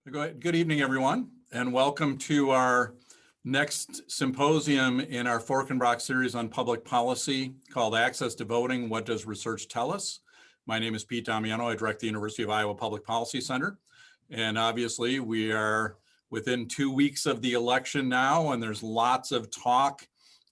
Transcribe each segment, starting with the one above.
Good evening, everyone, and welcome to our next symposium in our Forkenbrock series on public policy called Access to Voting, What Does Research Tell Us? My name is Pete Damiano. I direct the University of Iowa Public Policy Center. And obviously, we are within 2 weeks of the election now, and there's lots of talk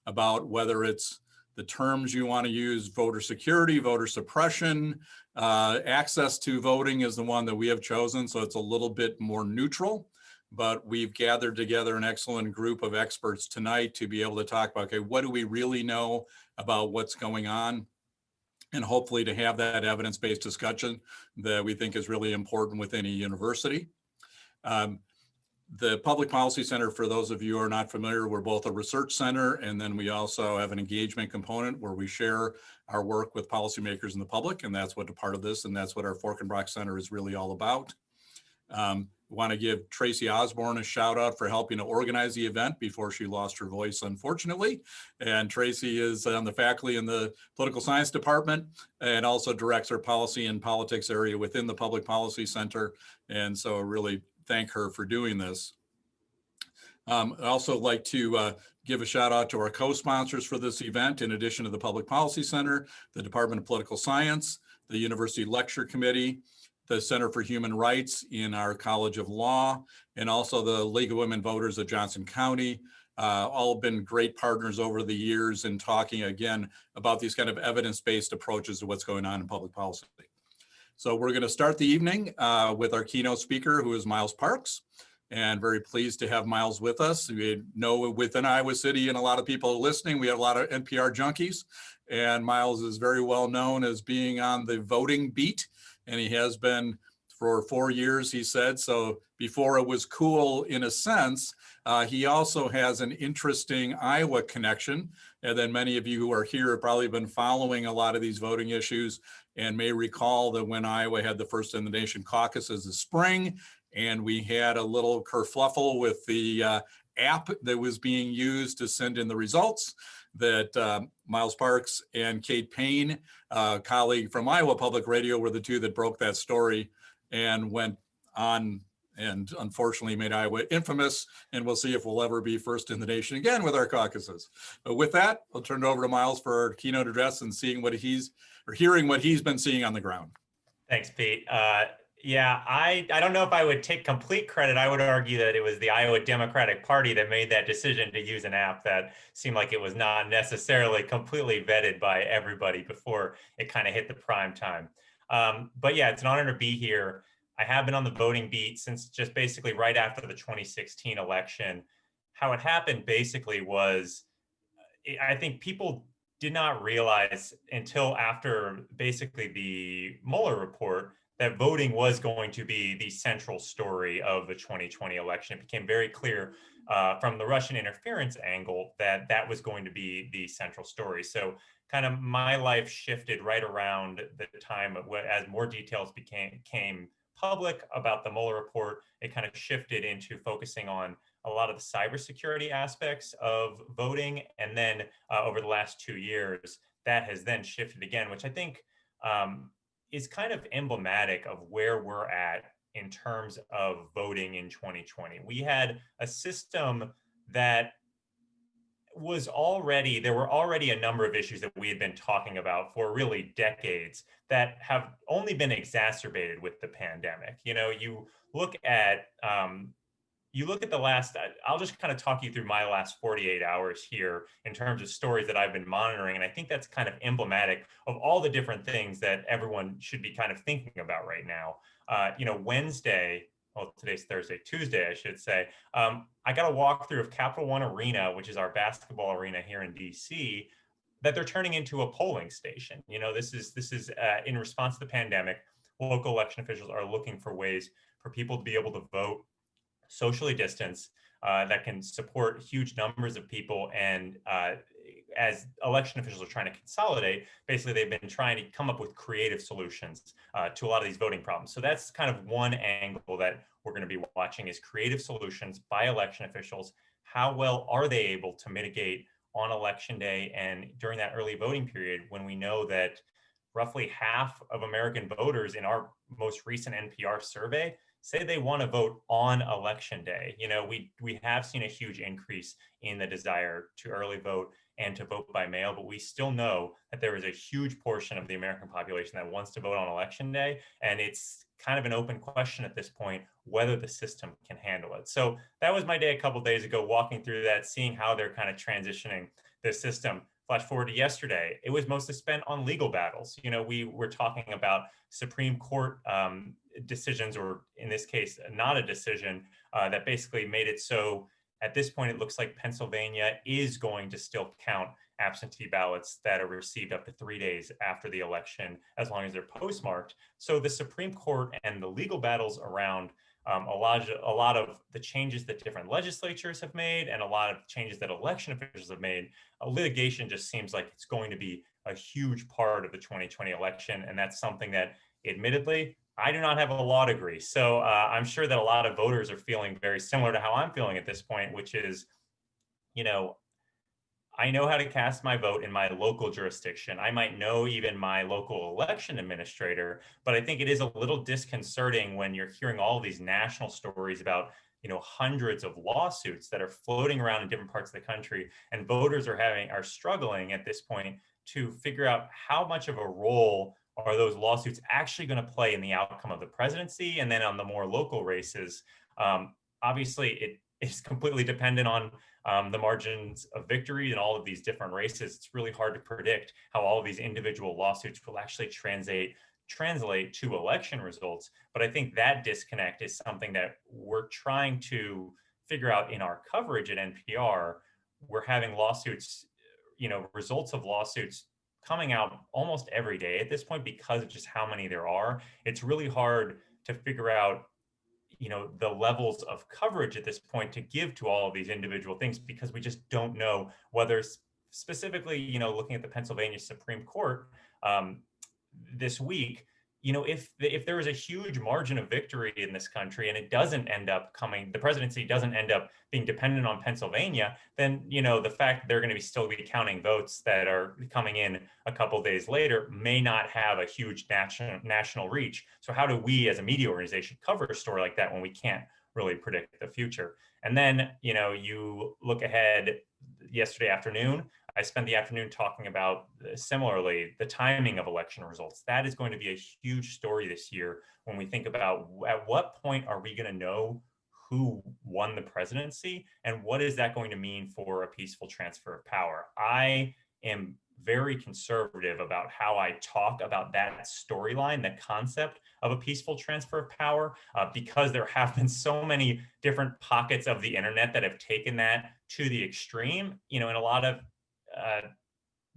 about whether it's the terms you want to use, voter security, voter suppression. Access to voting is the one that we have chosen, so it's a little bit more neutral, but we've gathered together an excellent group of experts tonight to be able to talk about, okay, what do we really know about what's going on? And hopefully to have that evidence-based discussion that we think is really important within a university. The Public Policy Center, for those of you who are not familiar, we're both a research center, and then we also have an engagement component where we share our work with policymakers and the public, and that's what a part of this, and that's what our Forkenbrock Center is really all about. We want to give Tracy Osborne a shout out for helping to organize the event before she lost her voice, unfortunately. And Tracy is on the faculty in the political science department and also directs our policy and politics area within the Public Policy Center. And so really thank her for doing this. I'd also like to give a shout out to our co-sponsors for this event, in addition to the Public Policy Center, the Department of Political Science, the University Lecture Committee, the Center for Human Rights in our College of Law, and also the League of Women Voters of Johnson County. All been great partners over the years in talking again about these kind of evidence-based approaches to what's going on in public policy. So we're going to start the evening with our keynote speaker, who is Miles Parks, and very pleased to have Miles with us. We know within Iowa City and a lot of people listening, we have a lot of NPR junkies, and Miles is very well known as being on the voting beat, and he has been for 4 years, he said. So before it was cool in a sense, he also has an interesting Iowa connection. And then many of you who are here have probably been following a lot of these voting issues and may recall that when Iowa had the first in the nation caucuses this spring, and we had a little kerfluffle with the app that was being used to send in the results, that Miles Parks and Kate Payne, a colleague from Iowa Public Radio, were the two that broke that story and went on and unfortunately made Iowa infamous, and we'll see if we'll ever be first in the nation again with our caucuses. But with that, I'll turn it over to Miles for our keynote address and hearing what he's been seeing on the ground. Thanks, Pete. Yeah, I don't know if I would take complete credit. I would argue that it was the Iowa Democratic Party that made that decision to use an app that seemed like it was not necessarily completely vetted by everybody before it kind of hit the prime time. But yeah, it's an honor to be here. I have been on the voting beat since just basically right after the 2016 election. How it happened basically was, I think people did not realize until after basically the Mueller report that voting was going to be the central story of the 2020 election. It became very clear from the Russian interference angle that that was going to be the central story. So kind of my life shifted right around the time as more details came public about the Mueller report. It kind of shifted into focusing on a lot of the cybersecurity aspects of voting. And then over the last 2 years, that has then shifted again, which I think is kind of emblematic of where we're at in terms of voting in 2020. We had a system that was already, there were already a number of issues that we had been talking about for really decades that have only been exacerbated with the pandemic. You know, you look at the last, I'll just kind of talk you through my last 48 hours here in terms of stories that I've been monitoring. And I think that's kind of emblematic of all the different things that everyone should be kind of thinking about right now. You know, Wednesday, well, today's Thursday, Tuesday, I should say, I got a walkthrough of Capital One Arena, which is our basketball arena here in DC, that they're turning into a polling station. You know, this is in response to the pandemic. Local election officials are looking for ways for people to be able to vote socially distanced that can support huge numbers of people. And as election officials are trying to consolidate, basically they've been trying to come up with creative solutions to a lot of these voting problems. So that's kind of one angle that we're going to be watching, is creative solutions by election officials. How well are they able to mitigate on election day and during that early voting period, when we know that roughly half of American voters in our most recent NPR survey say they want to vote on election day. We have seen a huge increase in the desire to early vote and to vote by mail, but we still know that there is a huge portion of the American population that wants to vote on election day. And it's kind of an open question at this point whether the system can handle it. So that was my day a couple of days ago, walking through that, seeing how they're kind of transitioning the system. Flash forward to yesterday, it was mostly spent on legal battles. We were talking about Supreme Court decisions, or in this case, not a decision that basically made it so at this point, it looks like Pennsylvania is going to still count absentee ballots that are received up to 3 days after the election, as long as they're postmarked. So the Supreme Court and the legal battles around a lot of the changes that different legislatures have made and a lot of changes that election officials have made, litigation just seems like it's going to be a huge part of the 2020 election. And that's something that, admittedly, I do not have a law degree. So I'm sure that a lot of voters are feeling very similar to how I'm feeling at this point, which is, I know how to cast my vote in my local jurisdiction. I might know even my local election administrator, but I think it is a little disconcerting when you're hearing all of these national stories about, hundreds of lawsuits that are floating around in different parts of the country, and voters are struggling at this point to figure out how much of a role are those lawsuits actually going to play in the outcome of the presidency, and then on the more local races. Obviously, it is completely dependent on the margins of victory in all of these different races. It's really hard to predict how all of these individual lawsuits will actually translate to election results. But I think that disconnect is something that we're trying to figure out in our coverage at NPR. We're having lawsuits, results of lawsuits coming out almost every day at this point because of just how many there are. It's really hard to figure out the levels of coverage at this point to give to all of these individual things, because we just don't know whether specifically, looking at the Pennsylvania Supreme Court this week, if there is a huge margin of victory in this country and it doesn't end up the presidency doesn't end up being dependent on Pennsylvania, then, the fact that they're going to still be counting votes that are coming in a couple days later may not have a huge national reach. So how do we as a media organization cover a story like that when we can't really predict the future? And then, you look ahead yesterday afternoon, I spent the afternoon talking about, similarly, the timing of election results. That is going to be a huge story this year when we think about at what point are we going to know who won the presidency, and what is that going to mean for a peaceful transfer of power. I am very conservative about how I talk about that storyline, the concept of a peaceful transfer of power, because there have been so many different pockets of the internet that have taken that to the extreme, and a lot of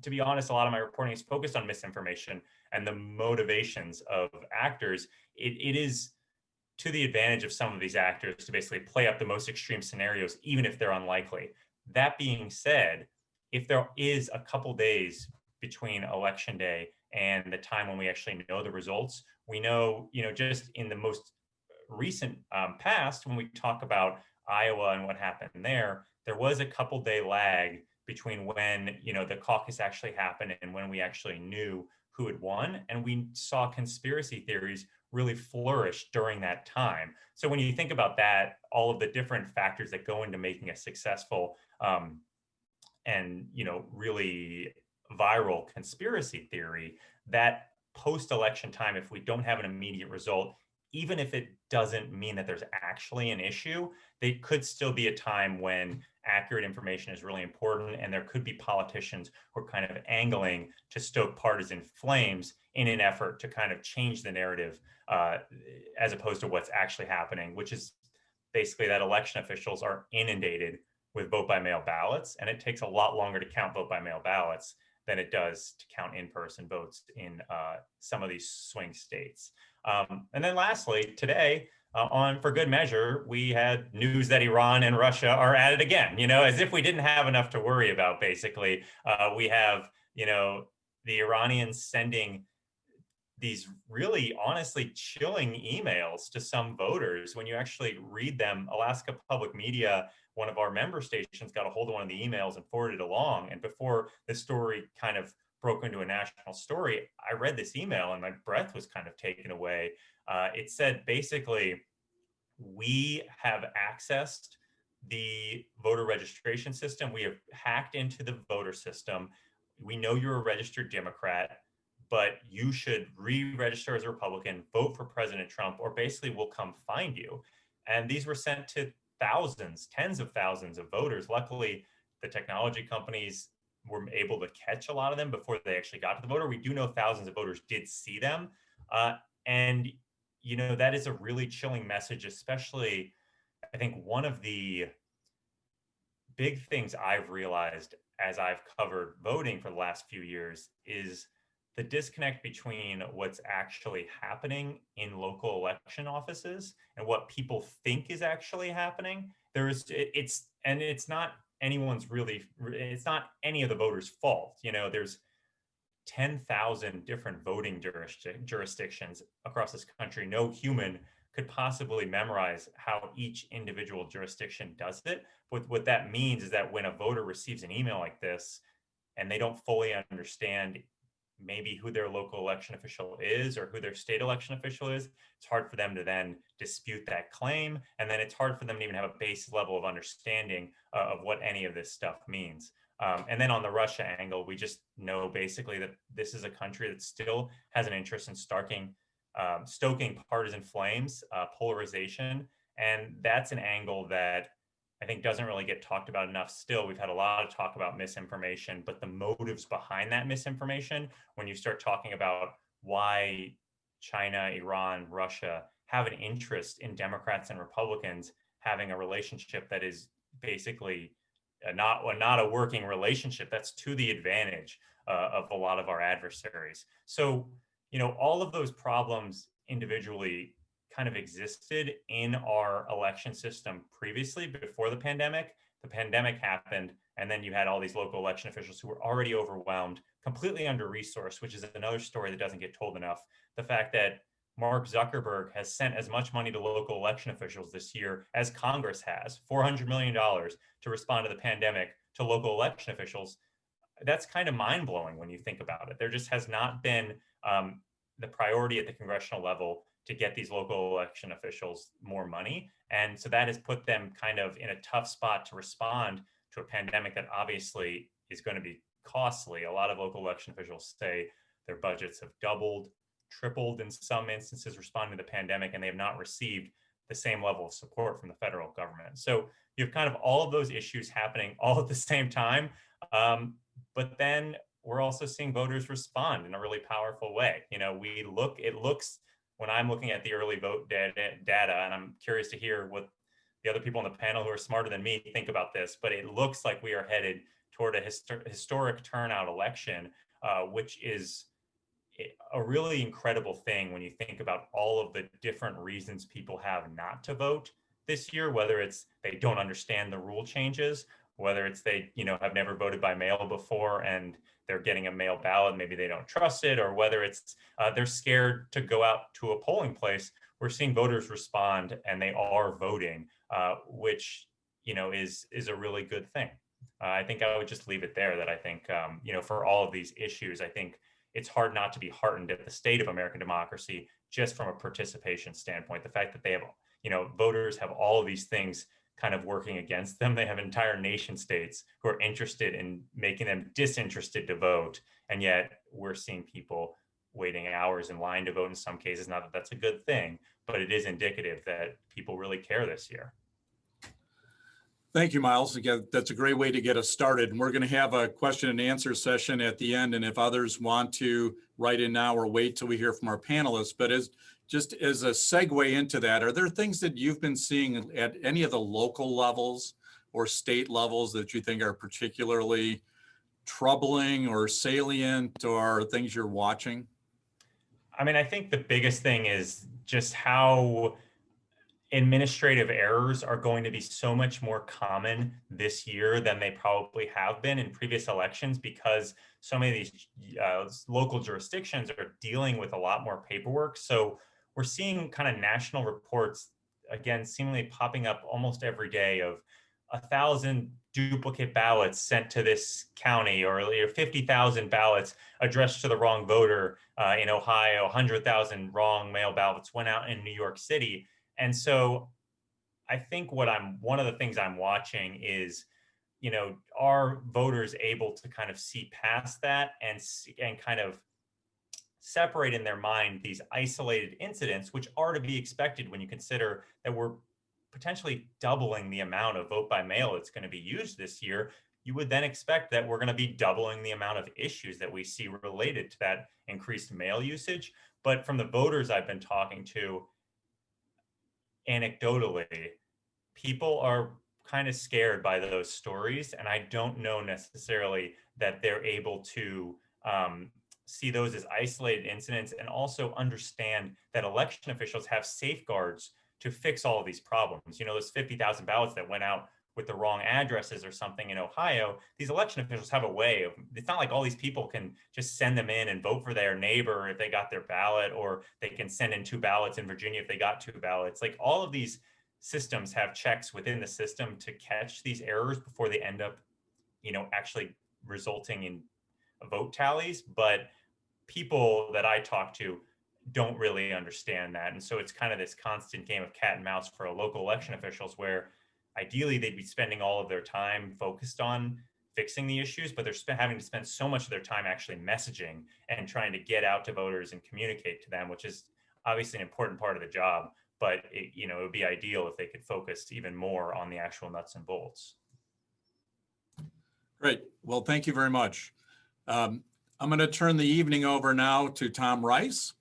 to be honest, a lot of my reporting is focused on misinformation and the motivations of actors. It is to the advantage of some of these actors to basically play up the most extreme scenarios, even if they're unlikely. That being said, if there is a couple days between election day and the time when we actually know the results, we know, just in the most recent past, when we talk about Iowa and what happened there was a couple day lag between when the caucus actually happened and when we actually knew who had won. And we saw conspiracy theories really flourish during that time. So when you think about that, all of the different factors that go into making a successful and really viral conspiracy theory, that post-election time, if we don't have an immediate result, even if it doesn't mean that there's actually an issue, they could still be a time when accurate information is really important, and there could be politicians who are kind of angling to stoke partisan flames in an effort to kind of change the narrative, as opposed to what's actually happening, which is basically that election officials are inundated with vote-by-mail ballots, and it takes a lot longer to count vote-by-mail ballots than it does to count in-person votes in some of these swing states. And then lastly, today, for good measure, we had news that Iran and Russia are at it again, as if we didn't have enough to worry about, basically. We have, the Iranians sending these really honestly chilling emails to some voters. When you actually read them, Alaska Public Media, one of our member stations, got a hold of one of the emails and forwarded it along. And before the story kind of broke into a national story, I read this email and my breath was kind of taken away. It said basically, we have accessed the voter registration system. We have hacked into the voter system. We know you're a registered Democrat, but you should re-register as a Republican, vote for President Trump, or basically we'll come find you. And these were sent to thousands, tens of thousands of voters. Luckily, the technology companies were able to catch a lot of them before they actually got to the voter. We do know thousands of voters did see them. And that is a really chilling message, especially I think one of the big things I've realized as I've covered voting for the last few years is the disconnect between what's actually happening in local election offices and what people think is actually happening. It's not it's not any of the voters' fault. There's 10,000 different voting jurisdictions across this country. No human could possibly memorize how each individual jurisdiction does it. But what that means is that when a voter receives an email like this and they don't fully understand maybe who their local election official is or who their state election official is, it's hard for them to then dispute that claim. And then it's hard for them to even have a base level of understanding of what any of this stuff means. And then on the Russia angle, we just know basically that this is a country that still has an interest in stoking partisan flames, polarization. And that's an angle that I think doesn't really get talked about enough still. We've had a lot of talk about misinformation, but the motives behind that misinformation, when you start talking about why China, Iran, Russia have an interest in Democrats and Republicans having a relationship that is basically not a working relationship, that's to the advantage of a lot of our adversaries. So, all of those problems individually kind of existed in our election system previously before the pandemic. The pandemic happened, and then you had all these local election officials who were already overwhelmed, completely under-resourced, which is another story that doesn't get told enough. The fact that Mark Zuckerberg has sent as much money to local election officials this year as Congress has, $400 million to respond to the pandemic to local election officials. That's kind of mind-blowing when you think about it. There just has not been the priority at the congressional level to get these local election officials more money. And so that has put them kind of in a tough spot to respond to a pandemic that obviously is going to be costly. A lot of local election officials say their budgets have doubled, tripled in some instances responding to the pandemic, and they have not received the same level of support from the federal government. So you have kind of all of those issues happening all at the same time. But then we're also seeing voters respond in a really powerful way. It looks, when I'm looking at the early vote data, and I'm curious to hear what the other people on the panel who are smarter than me think about this, but it looks like we are headed toward a historic turnout election, which is a really incredible thing when you think about all of the different reasons people have not to vote this year, whether it's they don't understand the rule changes, whether it's they have never voted by mail before and they're getting a mail ballot, maybe they don't trust it, or whether it's they're scared to go out to a polling place. We're seeing voters respond and they are voting, which is a really good thing. I think I would just leave it there. That I think for all of these issues, I think it's hard not to be heartened at the state of American democracy just from a participation standpoint. The fact that they have, voters have all of these things kind of working against them. They have entire nation states who are interested in making them disinterested to vote. And yet we're seeing people waiting hours in line to vote in some cases. Not that that's a good thing, but it is indicative that people really care this year. Thank you, Miles. Again, that's a great way to get us started. And we're going to have a question and answer session at the end. And if others want to write in now or wait till we hear from our panelists, but just as a segue into that, are there things that you've been seeing at any of the local levels or state levels that you think are particularly troubling or salient, or things you're watching? I mean, I think the biggest thing is just how administrative errors are going to be so much more common this year than they probably have been in previous elections, because so many of these local jurisdictions are dealing with a lot more paperwork. So we're seeing kind of national reports, again, seemingly popping up almost every day of 1,000 duplicate ballots sent to this county, or 50,000 ballots addressed to the wrong voter in Ohio, 100,000 wrong mail ballots went out in New York City. And so I think one of the things I'm watching is, are voters able to kind of see past that and kind of separate in their mind these isolated incidents, which are to be expected when you consider that we're potentially doubling the amount of vote by mail that's going to be used this year. You would then expect that we're going to be doubling the amount of issues that we see related to that increased mail usage. But from the voters I've been talking to, anecdotally, people are kind of scared by those stories. And I don't know necessarily that they're able to see those as isolated incidents, and also understand that election officials have safeguards to fix all of these problems. Those 50,000 ballots that went out with the wrong addresses or something in Ohio, these election officials have a way of, it's not like all these people can just send them in and vote for their neighbor if they got their ballot, or they can send in 2 ballots in Virginia if they got 2 ballots. Like, all of these systems have checks within the system to catch these errors before they end up, actually resulting in vote tallies. But people that I talk to don't really understand that. And so it's kind of this constant game of cat and mouse for local election officials, where ideally they'd be spending all of their time focused on fixing the issues, but they're having to spend so much of their time actually messaging and trying to get out to voters and communicate to them, which is obviously an important part of the job. But it would be ideal if they could focus even more on the actual nuts and bolts. Great. Well, thank you very much. I'm going to turn the evening over now to Tom Rice.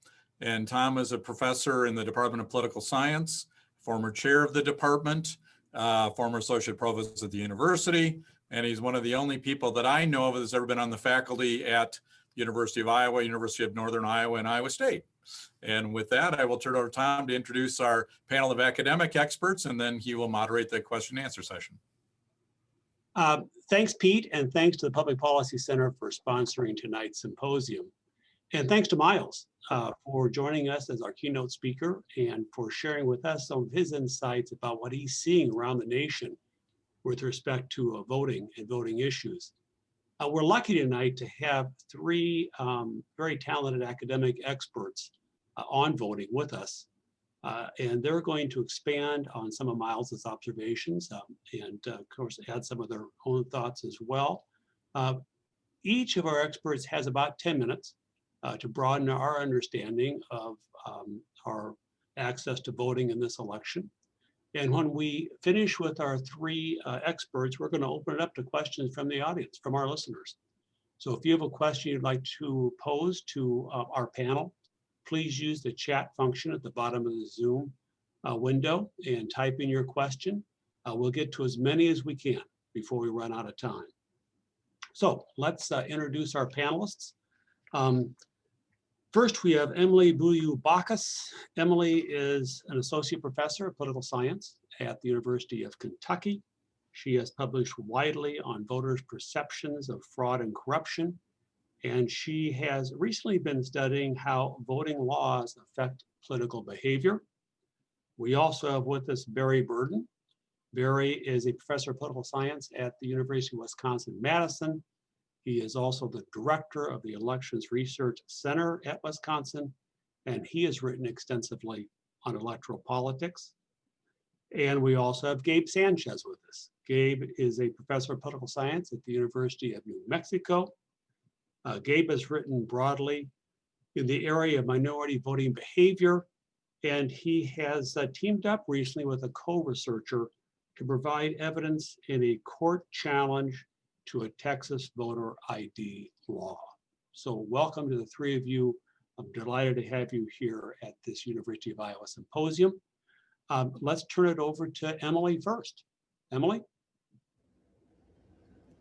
And Tom is a professor in the Department of Political Science, former chair of the department, former associate provost at the university. And he's one of the only people that I know of that's ever been on the faculty at University of Iowa, University of Northern Iowa, and Iowa State. And with that, I will turn it over to Tom to introduce our panel of academic experts, and then he will moderate the question and answer session. Thanks, Pete, and thanks to the Public Policy Center for sponsoring tonight's symposium. And thanks to Miles for joining us as our keynote speaker and for sharing with us some of his insights about what he's seeing around the nation with respect to voting and voting issues. We're lucky tonight to have 3 very talented academic experts on voting with us. And they're going to expand on some of Miles's observations and of course add some of their own thoughts as well. Each of our experts has about 10 minutes to broaden our understanding of our access to voting in this election. And when we finish with our 3 experts, we're going to open it up to questions from the audience, from our listeners. So if you have a question you'd like to pose to our panel, please use the chat function at the bottom of the Zoom window and type in your question. We'll get to as many as we can before we run out of time. So let's introduce our panelists. First, we have Emily Bouliou-Bacchus. Emily is an associate professor of political science at the University of Kentucky. She has published widely on voters' perceptions of fraud and corruption, and she has recently been studying how voting laws affect political behavior. We also have with us Barry Burden. Barry is a professor of political science at the University of Wisconsin-Madison. He is also the director of the Elections Research Center at Wisconsin, and he has written extensively on electoral politics. And we also have Gabe Sanchez with us. Gabe is a professor of political science at the University of New Mexico. Gabe has written broadly in the area of minority voting behavior, and he has teamed up recently with a co-researcher to provide evidence in a court challenge to a Texas voter ID law. So welcome to the 3 of you. I'm delighted to have you here at this University of Iowa symposium. Let's turn it over to Emily first. Emily?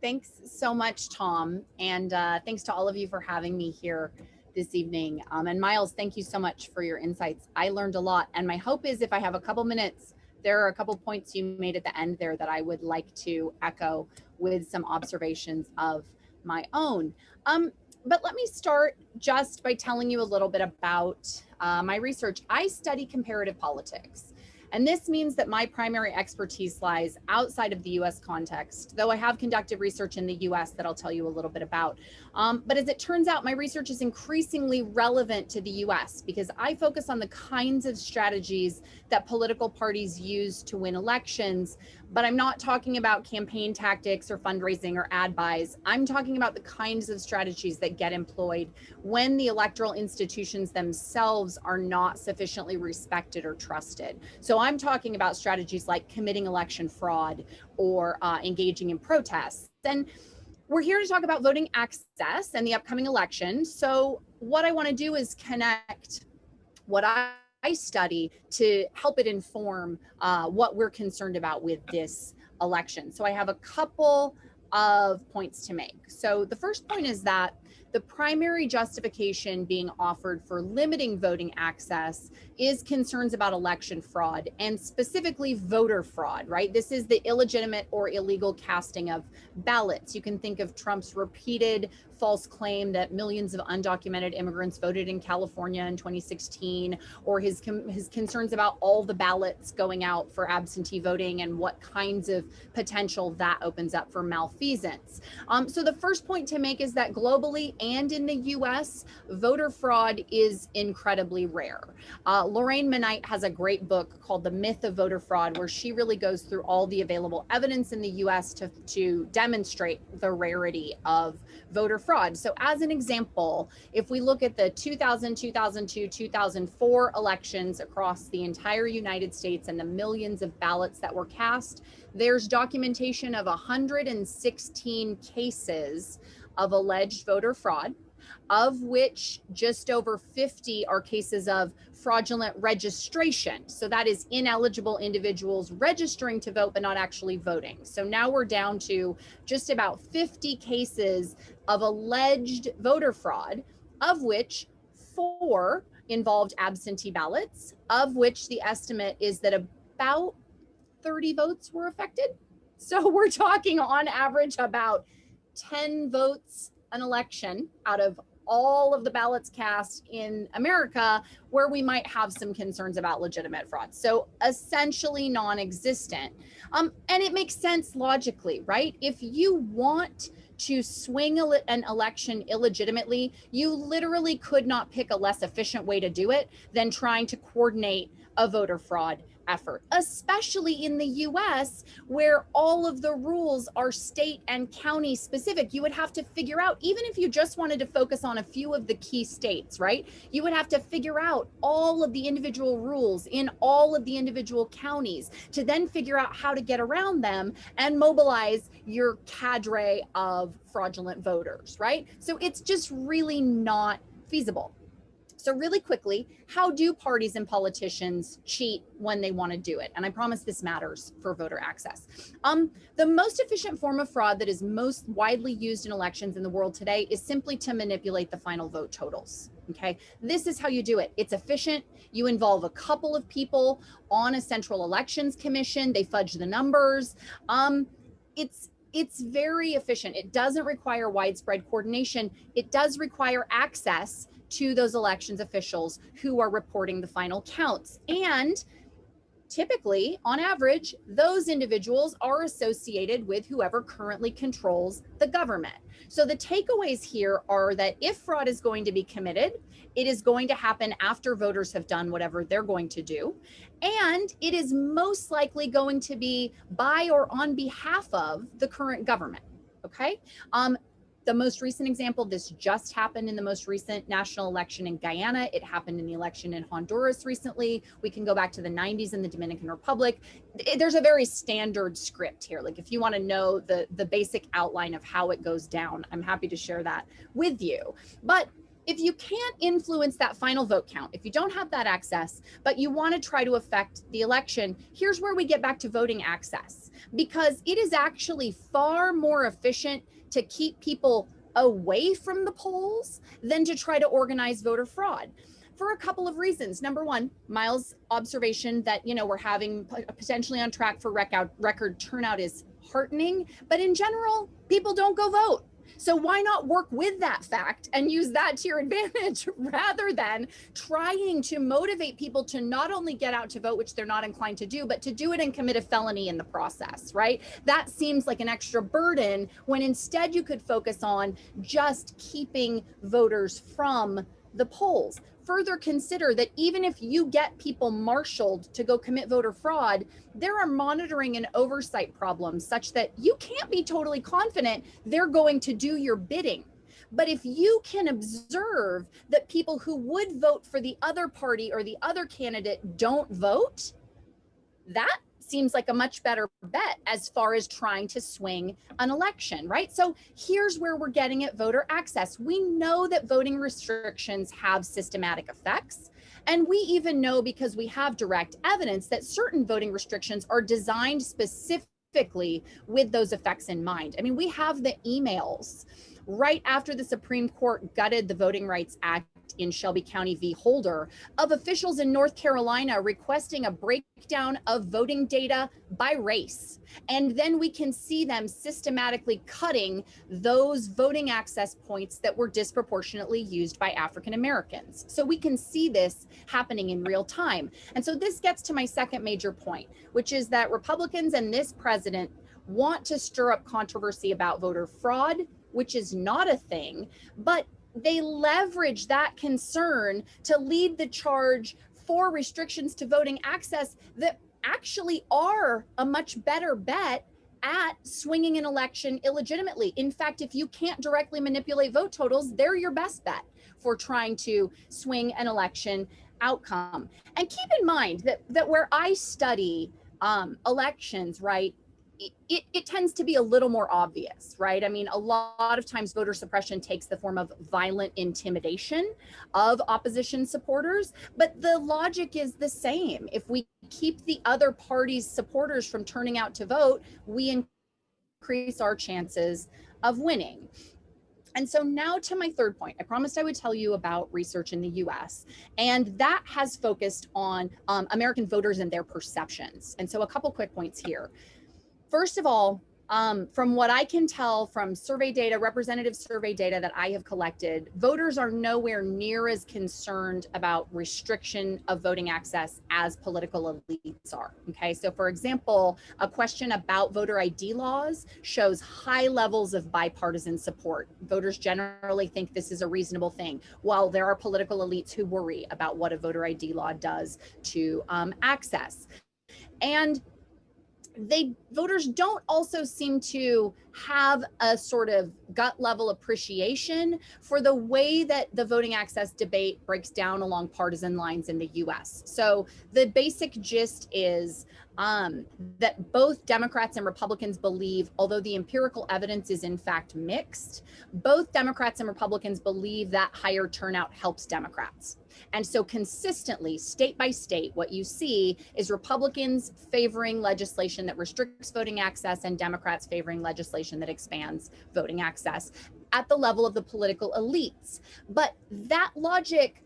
Thanks so much, Tom. And thanks to all of you for having me here this evening. And Miles, thank you so much for your insights. I learned a lot. And my hope is if I have a couple minutes, there are a couple points you made at the end there that I would like to echo with some observations of my own. But let me start just by telling you a little bit about my research. I study comparative politics. And this means that my primary expertise lies outside of the US context, though I have conducted research in the US that I'll tell you a little bit about. But as it turns out, my research is increasingly relevant to the US because I focus on the kinds of strategies that political parties use to win elections. But I'm not talking about campaign tactics or fundraising or ad buys. I'm talking about the kinds of strategies that get employed when the electoral institutions themselves are not sufficiently respected or trusted. So I'm talking about strategies like committing election fraud or engaging in protests. And we're here to talk about voting access and the upcoming election. So what I want to do is connect what I study to help it inform what we're concerned about with this election. So I have a couple of points to make. So the first point is that the primary justification being offered for limiting voting access is concerns about election fraud and specifically voter fraud, right? This is the illegitimate or illegal casting of ballots. You can think of Trump's repeated false claim that millions of undocumented immigrants voted in California in 2016, or his concerns about all the ballots going out for absentee voting and what kinds of potential that opens up for malfeasance. So the first point to make is that globally and in the US, voter fraud is incredibly rare. Lorraine Menite has a great book called The Myth of Voter Fraud, where she really goes through all the available evidence in the US to demonstrate the rarity of voter fraud. So as an example, if we look at the 2000, 2002, 2004 elections across the entire United States and the millions of ballots that were cast, there's documentation of 116 cases of alleged voter fraud, of which just over 50 are cases of fraudulent registration. So that is ineligible individuals registering to vote, but not actually voting. So now we're down to just about 50 cases of alleged voter fraud, of which 4 involved absentee ballots, of which the estimate is that about 30 votes were affected. So we're talking on average about 10 votes an election out of all of the ballots cast in America where we might have some concerns about legitimate fraud. So essentially non-existent. And it makes sense logically, right? If you want to swing an election illegitimately, you literally could not pick a less efficient way to do it than trying to coordinate a voter fraud effort, especially in the US where all of the rules are state and county specific. You would have to figure out, even if you just wanted to focus on a few of the key states, right? You would have to figure out all of the individual rules in all of the individual counties to then figure out how to get around them and mobilize your cadre of fraudulent voters, right? So it's just really not feasible. So really quickly, how do parties and politicians cheat when they want to do it? And I promise this matters for voter access. The most efficient form of fraud that is most widely used in elections in the world today is simply to manipulate the final vote totals. Okay, this is how you do it. It's efficient. You involve a couple of people on a central elections commission. They fudge the numbers. It's very efficient. It doesn't require widespread coordination. It does require access to those elections officials who are reporting the final counts. And typically, on average, those individuals are associated with whoever currently controls the government. So the takeaways here are that if fraud is going to be committed, it is going to happen after voters have done whatever they're going to do. And it is most likely going to be by or on behalf of the current government, okay? The most recent example, this just happened in the most recent national election in Guyana. It happened in the election in Honduras recently. We can go back to the 90s in the Dominican Republic. There's a very standard script here. Like if you want to know the basic outline of how it goes down, I'm happy to share that with you. But if you can't influence that final vote count, if you don't have that access, but you want to try to affect the election, here's where we get back to voting access, because it is actually far more efficient to keep people away from the polls than to try to organize voter fraud for a couple of reasons. Number one, Miles' observation that, we're having potentially on track for record turnout is heartening, but in general, people don't go vote. So why not work with that fact and use that to your advantage rather than trying to motivate people to not only get out to vote, which they're not inclined to do, but to do it and commit a felony in the process, right? That seems like an extra burden when instead you could focus on just keeping voters from the polls. Further consider that even if you get people marshaled to go commit voter fraud, there are monitoring and oversight problems such that you can't be totally confident they're going to do your bidding. But if you can observe that people who would vote for the other party or the other candidate don't vote, that seems like a much better bet as far as trying to swing an election, right? So here's where we're getting at voter access. We know that voting restrictions have systematic effects. And we even know, because we have direct evidence, that certain voting restrictions are designed specifically with those effects in mind. I mean, we have the emails right after the Supreme Court gutted the Voting Rights Act in Shelby County v. Holder of officials in North Carolina requesting a breakdown of voting data by race. And then we can see them systematically cutting those voting access points that were disproportionately used by African Americans. So we can see this happening in real time. And so this gets to my second major point, which is that Republicans and this president want to stir up controversy about voter fraud, which is not a thing, but they leverage that concern to lead the charge for restrictions to voting access that actually are a much better bet at swinging an election illegitimately. In fact, if you can't directly manipulate vote totals, they're your best bet for trying to swing an election outcome. And keep in mind that where I study elections, right, it tends to be a little more obvious, right? I mean, a lot of times voter suppression takes the form of violent intimidation of opposition supporters, but the logic is the same. If we keep the other party's supporters from turning out to vote, we increase our chances of winning. And so now to my third point. I promised I would tell you about research in the US, and that has focused on American voters and their perceptions. And so a couple quick points here. First of all, from what I can tell from survey data, representative survey data that I have collected, voters are nowhere near as concerned about restriction of voting access as political elites are. Okay, so for example, a question about voter ID laws shows high levels of bipartisan support. Voters generally think this is a reasonable thing, while there are political elites who worry about what a voter ID law does to access. And voters don't also seem to have a sort of gut level appreciation for the way that the voting access debate breaks down along partisan lines in the US. So the basic gist is that both Democrats and Republicans believe, although the empirical evidence is in fact mixed, both Democrats and Republicans believe that higher turnout helps Democrats. And so consistently, state by state, what you see is Republicans favoring legislation that restricts voting access and Democrats favoring legislation that expands voting access at the level of the political elites. But that logic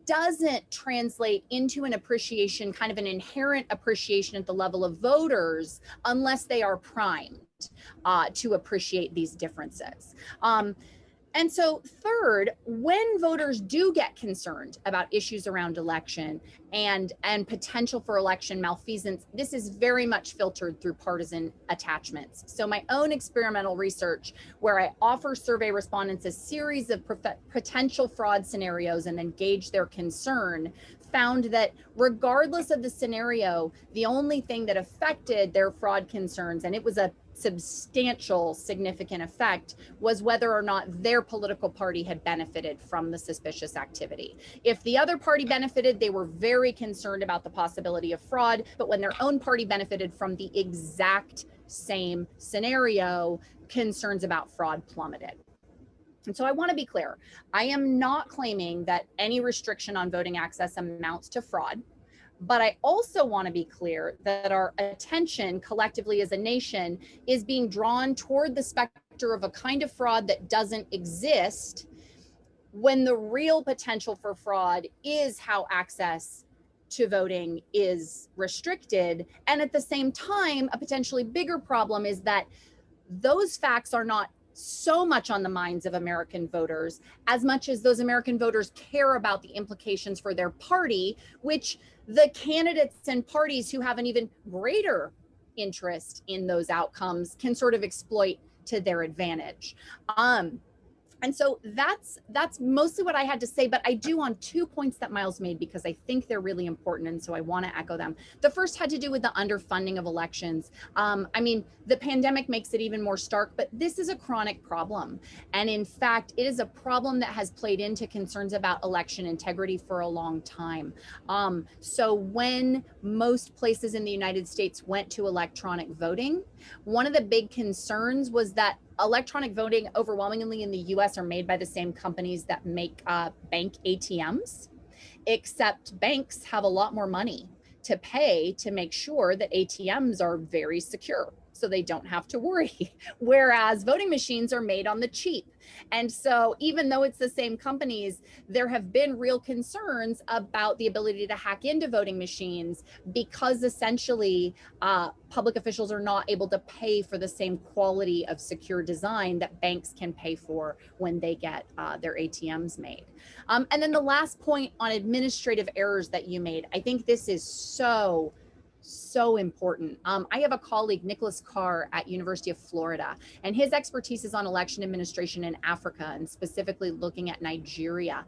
doesn't translate into an appreciation, kind of an inherent appreciation at the level of voters, unless they are primed to appreciate these differences. And so third, when voters do get concerned about issues around election and potential for election malfeasance, this is very much filtered through partisan attachments. So my own experimental research, where I offer survey respondents a series of potential fraud scenarios and then gauge their concern, found that regardless of the scenario, the only thing that affected their fraud concerns, and it was a substantial, significant effect, was whether or not their political party had benefited from the suspicious activity. If the other party benefited, they were very concerned about the possibility of fraud, but when their own party benefited from the exact same scenario, concerns about fraud plummeted. And so I want to be clear, I am not claiming that any restriction on voting access amounts to fraud. But I also want to be clear that our attention collectively as a nation is being drawn toward the specter of a kind of fraud that doesn't exist, when the real potential for fraud is how access to voting is restricted. And at the same time, a potentially bigger problem is that those facts are not so much on the minds of American voters, as much as those American voters care about the implications for their party, which the candidates and parties who have an even greater interest in those outcomes can sort of exploit to their advantage. And so that's mostly what I had to say, but I do on 2 points that Miles made because I think they're really important, and so I want to echo them. The first had to do with the underfunding of elections. I mean, the pandemic makes it even more stark, but this is a chronic problem. And in fact, it is a problem that has played into concerns about election integrity for a long time. So when most places in the United States went to electronic voting, one of the big concerns was that electronic voting overwhelmingly in the US are made by the same companies that make bank ATMs, except banks have a lot more money to pay to make sure that ATMs are very secure, so they don't have to worry. Whereas voting machines are made on the cheap. And so even though it's the same companies, there have been real concerns about the ability to hack into voting machines because essentially public officials are not able to pay for the same quality of secure design that banks can pay for when they get their ATMs made. And then the last point on administrative errors that you made, I think this is so important. I have a colleague, Nicholas Carr at University of Florida, and his expertise is on election administration in Africa and specifically looking at Nigeria,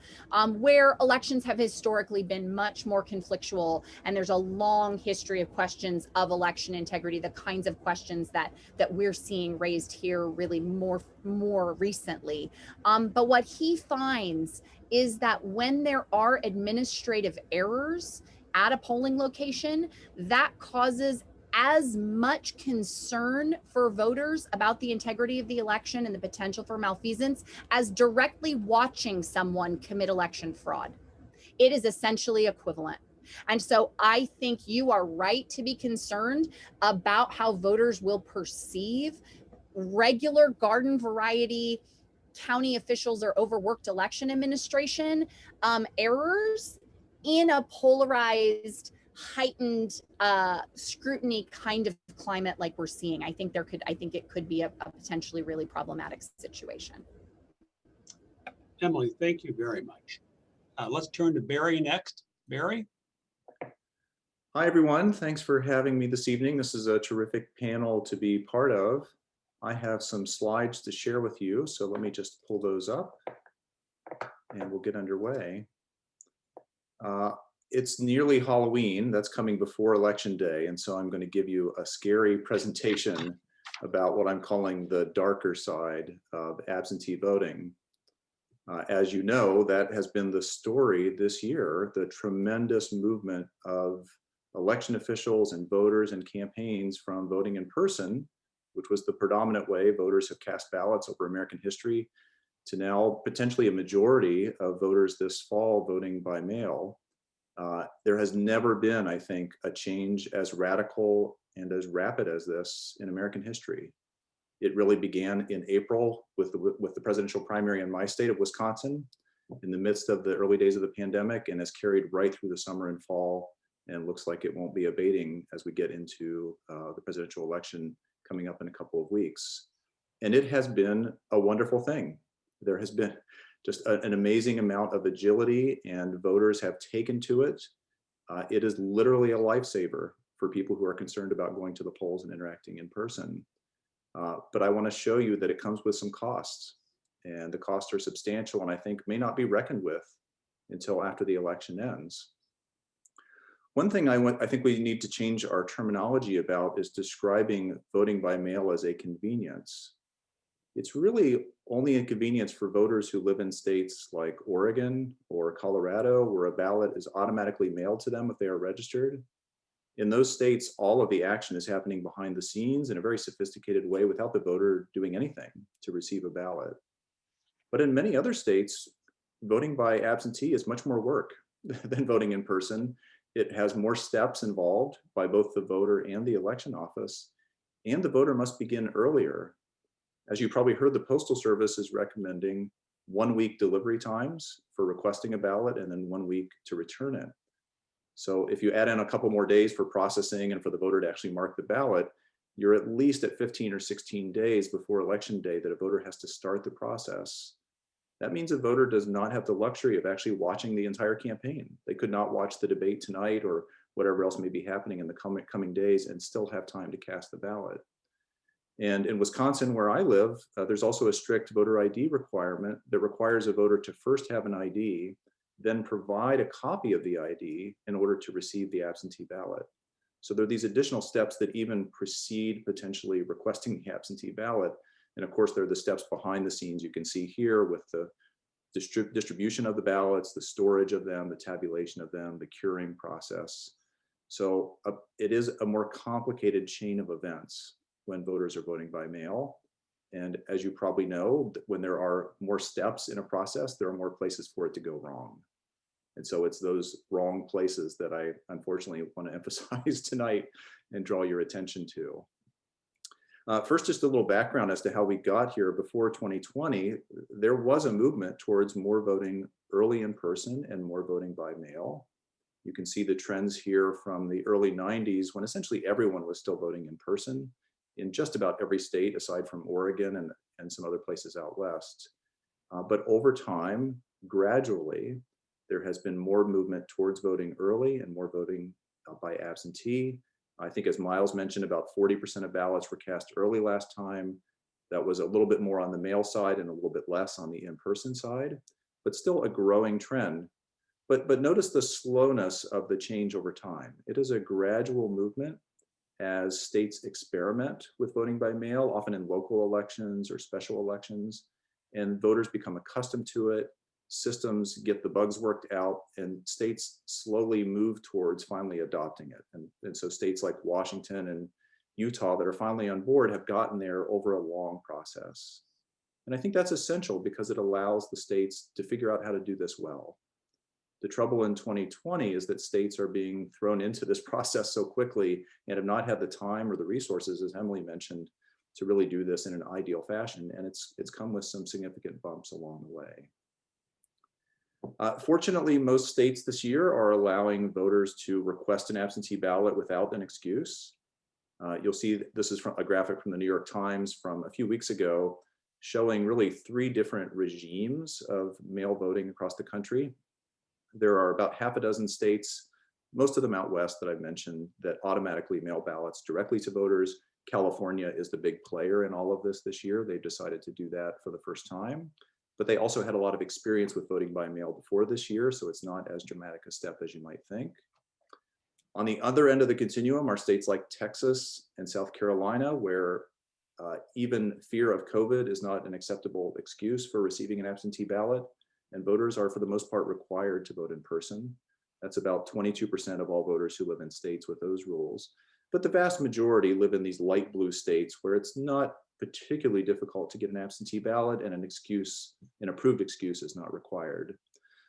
where elections have historically been much more conflictual, and there's a long history of questions of election integrity, the kinds of questions that we're seeing raised here really more recently. But what he finds is that when there are administrative errors at a polling location, that causes as much concern for voters about the integrity of the election and the potential for malfeasance as directly watching someone commit election fraud. It is essentially equivalent. And so I think you are right to be concerned about how voters will perceive regular garden variety county officials or overworked election administration errors in a polarized, heightened scrutiny kind of climate like we're seeing. I think it could be a potentially really problematic situation. Emily, thank you very much. Let's turn to Barry next. Barry? Hi, everyone. Thanks for having me this evening. This is a terrific panel to be part of. I have some slides to share with you, so let me just pull those up and we'll get underway. It's nearly Halloween. That's coming before Election Day, and so I'm going to give you a scary presentation about what I'm calling the darker side of absentee voting. As you know, that has been the story this year, the tremendous movement of election officials and voters and campaigns from voting in person, which was the predominant way voters have cast ballots over American history, to now potentially a majority of voters this fall voting by mail. There has never been, I think, a change as radical and as rapid as this in American history. It really began in April with the presidential primary in my state of Wisconsin in the midst of the early days of the pandemic, and has carried right through the summer and fall, and looks like it won't be abating as we get into the presidential election coming up in a couple of weeks. And it has been a wonderful thing. There has been just an amazing amount of agility, and voters have taken to it. It is literally a lifesaver for people who are concerned about going to the polls and interacting in person. But I want to show you that it comes with some costs, and the costs are substantial, and I think may not be reckoned with until after the election ends. One thing I think we need to change our terminology about is describing voting by mail as a convenience. It's really only a convenience for voters who live in states like Oregon or Colorado, where a ballot is automatically mailed to them if they are registered. In those states, all of the action is happening behind the scenes in a very sophisticated way without the voter doing anything to receive a ballot. But in many other states, voting by absentee is much more work than voting in person. It has more steps involved by both the voter and the election office, and the voter must begin earlier. As you probably heard, the Postal Service is recommending 1 week delivery times for requesting a ballot and then 1 week to return it. So if you add in a couple more days for processing and for the voter to actually mark the ballot, you're at least at 15 or 16 days before election day that a voter has to start the process. That means a voter does not have the luxury of actually watching the entire campaign. They could not watch the debate tonight or whatever else may be happening in the coming days and still have time to cast the ballot. And in Wisconsin, where I live, there's also a strict voter ID requirement that requires a voter to first have an ID, then provide a copy of the ID in order to receive the absentee ballot. So there are these additional steps that even precede potentially requesting the absentee ballot. And of course, there are the steps behind the scenes you can see here with the distribution of the ballots, the storage of them, the tabulation of them, the curing process. So it is a more complicated chain of events when voters are voting by mail. And as you probably know, when there are more steps in a process, there are more places for it to go wrong. And so it's those wrong places that I unfortunately want to emphasize tonight and draw your attention to. First, just a little background as to how we got here. Before 2020, there was a movement towards more voting early in person and more voting by mail. You can see the trends here from the early 90s when essentially everyone was still voting in person in just about every state aside from Oregon and some other places out west. But over time, gradually, there has been more movement towards voting early and more voting by absentee. I think as Miles mentioned, about 40% of ballots were cast early last time. That was a little bit more on the mail side and a little bit less on the in-person side, but still a growing trend. But notice the slowness of the change over time. It is a gradual movement as states experiment with voting by mail, often in local elections or special elections, and voters become accustomed to it. Systems get the bugs worked out, and states slowly move towards finally adopting it. And so states like Washington and Utah that are finally on board have gotten there over a long process. And I think that's essential because it allows the states to figure out how to do this well. The trouble in 2020 is that states are being thrown into this process so quickly and have not had the time or the resources, as Emily mentioned, to really do this in an ideal fashion. And it's come with some significant bumps along the way. Fortunately, most states this year are allowing voters to request an absentee ballot without an excuse. You'll see this is from a graphic from the New York Times from a few weeks ago, showing really 3 different regimes of mail voting across the country. There are about half a dozen states, most of them out west that I've mentioned, that automatically mail ballots directly to voters. California is the big player in all of this year. They've decided to do that for the first time. But they also had a lot of experience with voting by mail before this year, so it's not as dramatic a step as you might think. On the other end of the continuum are states like Texas and South Carolina, where even fear of COVID is not an acceptable excuse for receiving an absentee ballot, and voters are for the most part required to vote in person. That's about 22% of all voters who live in states with those rules. But the vast majority live in these light blue states where it's not particularly difficult to get an absentee ballot and an approved excuse is not required.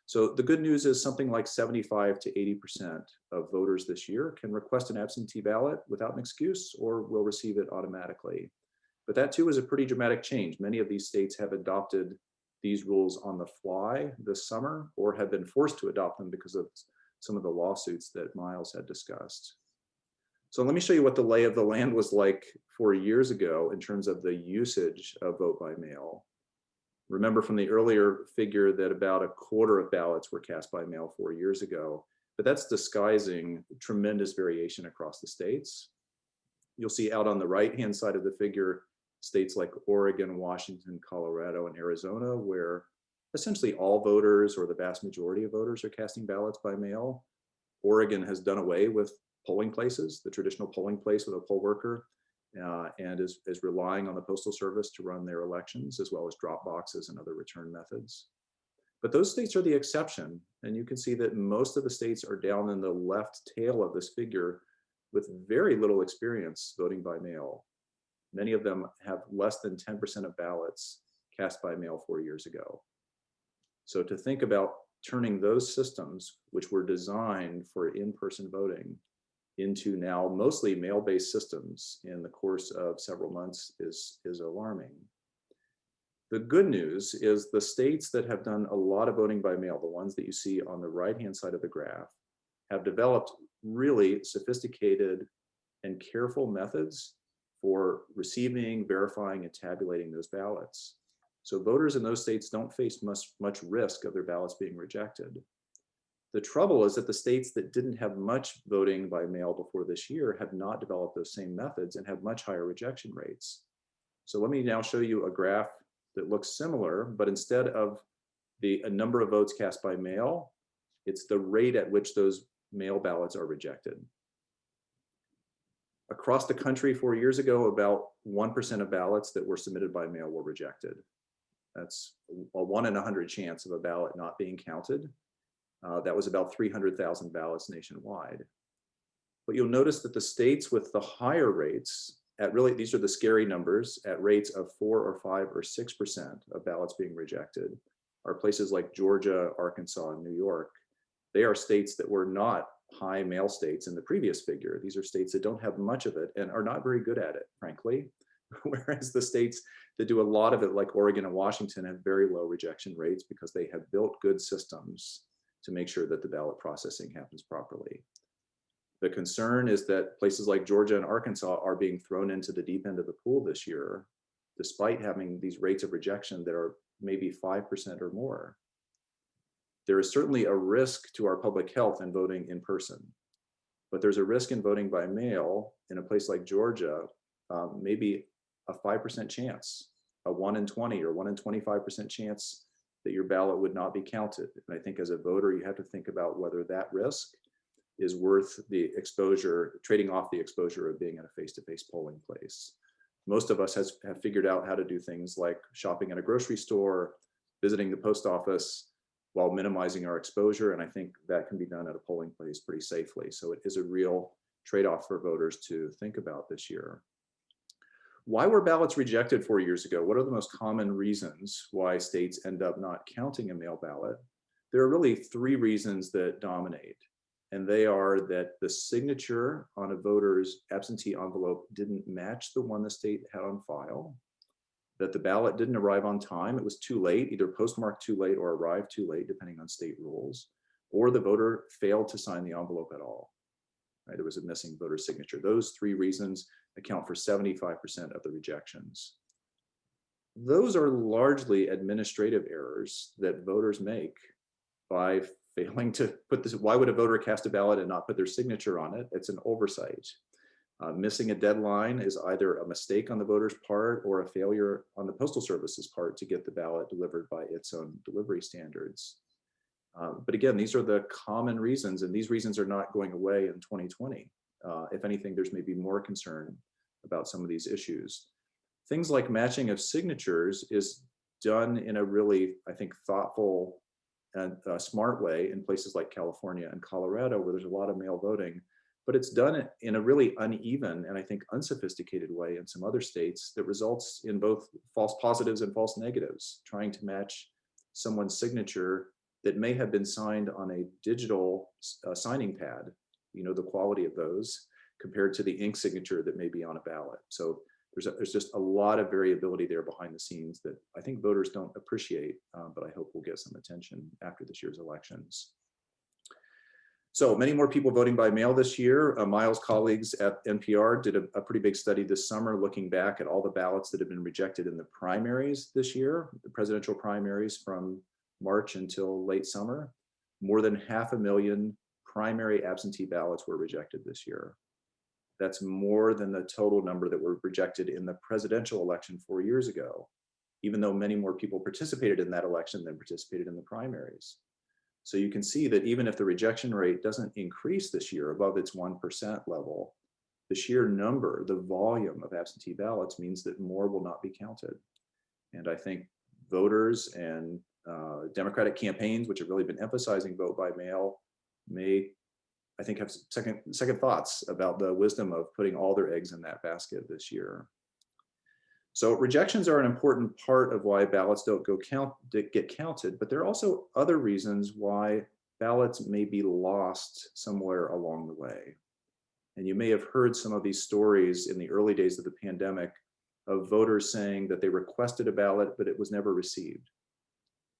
So the good news is something like 75 to 80% of voters this year can request an absentee ballot without an excuse or will receive it automatically. But that too is a pretty dramatic change. Many of these states have adopted these rules on the fly this summer or have been forced to adopt them because of some of the lawsuits that Miles had discussed. So let me show you what the lay of the land was like 4 years ago in terms of the usage of vote by mail. Remember from the earlier figure that about a quarter of ballots were cast by mail 4 years ago, but that's disguising tremendous variation across the states. You'll see out on the right-hand side of the figure, states like Oregon, Washington, Colorado, and Arizona, where essentially all voters or the vast majority of voters are casting ballots by mail. Oregon has done away with polling places, the traditional polling place with a poll worker, and is relying on the Postal Service to run their elections, as well as drop boxes and other return methods. But those states are the exception, and you can see that most of the states are down in the left tail of this figure with very little experience voting by mail. Many of them have less than 10% of ballots cast by mail 4 years ago. So to think about turning those systems, which were designed for in-person voting, into now mostly mail-based systems in the course of several months is alarming. The good news is the states that have done a lot of voting by mail, the ones that you see on the right-hand side of the graph, have developed really sophisticated and careful methods for receiving, verifying, and tabulating those ballots. So voters in those states don't face much risk of their ballots being rejected. The trouble is that the states that didn't have much voting by mail before this year have not developed those same methods and have much higher rejection rates. So let me now show you a graph that looks similar, but instead of a number of votes cast by mail, it's the rate at which those mail ballots are rejected. Across the country 4 years ago, about 1% of ballots that were submitted by mail were rejected. That's a 1 in 100 chance of a ballot not being counted. That was about 300,000 ballots nationwide. But you'll notice that the states with the higher rates, these are the scary numbers, at rates of 4 or 5 or 6% of ballots being rejected, are places like Georgia, Arkansas, and New York. They are states that were not high mail states in the previous figure. These are states that don't have much of it and are not very good at it, frankly. Whereas the states that do a lot of it, like Oregon and Washington, have very low rejection rates because they have built good systems to make sure that the ballot processing happens properly. The concern is that places like Georgia and Arkansas are being thrown into the deep end of the pool this year, despite having these rates of rejection that are maybe 5% or more. There is certainly a risk to our public health in voting in person, but there's a risk in voting by mail in a place like Georgia, maybe a 5% chance, a 1 in 20 or 1 in 25% chance that your ballot would not be counted. And I think as a voter, you have to think about whether that risk is worth the exposure, trading off the exposure of being in a face-to-face polling place. Most of us have figured out how to do things like shopping at a grocery store, visiting the post office, while minimizing our exposure. And I think that can be done at a polling place pretty safely. So it is a real trade-off for voters to think about this year. Why were ballots rejected 4 years ago? What are the most common reasons why states end up not counting a mail ballot? There are really 3 reasons that dominate. And they are that the signature on a voter's absentee envelope didn't match the one the state had on file, that the ballot didn't arrive on time, it was too late, either postmarked too late or arrived too late, depending on state rules, or the voter failed to sign the envelope at all. Right? There was a missing voter signature. Those 3 reasons account for 75% of the rejections. Those are largely administrative errors that voters make by failing to put this. Why would a voter cast a ballot and not put their signature on it? It's an oversight. Missing a deadline is either a mistake on the voter's part or a failure on the Postal Service's part to get the ballot delivered by its own delivery standards. But again, these are the common reasons, and these reasons are not going away in 2020. If anything, there's maybe more concern about some of these issues. Things like matching of signatures is done in a really, I think, thoughtful and smart way in places like California and Colorado, where there's a lot of mail voting, but it's done in a really uneven and I think unsophisticated way in some other states that results in both false positives and false negatives, trying to match someone's signature that may have been signed on a digital signing pad, you know, the quality of those compared to the ink signature that may be on a ballot. So there's just a lot of variability there behind the scenes that I think voters don't appreciate, but I hope will get some attention after this year's elections. So many more people voting by mail this year. Miles' colleagues at NPR did a pretty big study this summer looking back at all the ballots that have been rejected in the primaries this year, the presidential primaries from March until late summer. More than 500,000 primary absentee ballots were rejected this year. That's more than the total number that were rejected in the presidential election 4 years ago, even though many more people participated in that election than participated in the primaries. So you can see that even if the rejection rate doesn't increase this year above its 1% level, the sheer number, the volume of absentee ballots means that more will not be counted. And I think voters and Democratic campaigns, which have really been emphasizing vote by mail, may, I think, have second thoughts about the wisdom of putting all their eggs in that basket this year. So rejections are an important part of why ballots don't get counted, but there are also other reasons why ballots may be lost somewhere along the way. And you may have heard some of these stories in the early days of the pandemic of voters saying that they requested a ballot, but it was never received.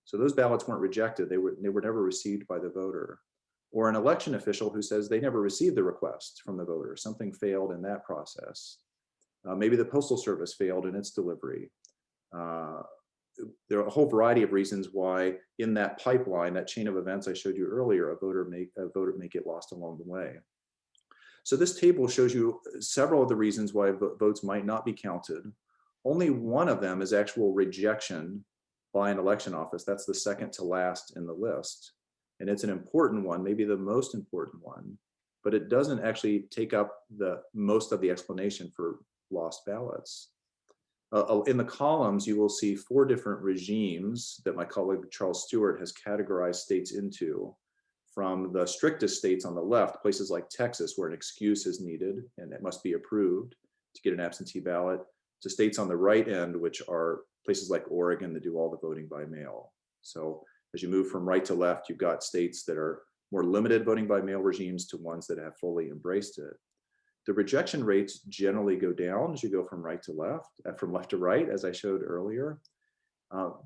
So those ballots weren't rejected, they were never received by the voter. Or an election official who says they never received the request from the voter, something failed in that process. Maybe the Postal Service failed in its delivery. There are a whole variety of reasons why in that pipeline, that chain of events I showed you earlier, a voter may get lost along the way. So this table shows you several of the reasons why votes might not be counted. Only one of them is actual rejection by an election office. That's the second to last in the list. And it's an important one, maybe the most important one, but it doesn't actually take up the most of the explanation for lost ballots. In the columns, you will see 4 different regimes that my colleague Charles Stewart has categorized states into, from the strictest states on the left, places like Texas, where an excuse is needed and it must be approved to get an absentee ballot, to states on the right end, which are places like Oregon that do all the voting by mail. So as you move from right to left, you've got states that are more limited voting by mail regimes to ones that have fully embraced it. The rejection rates generally go down as you go from right to left, from left to right, as I showed earlier.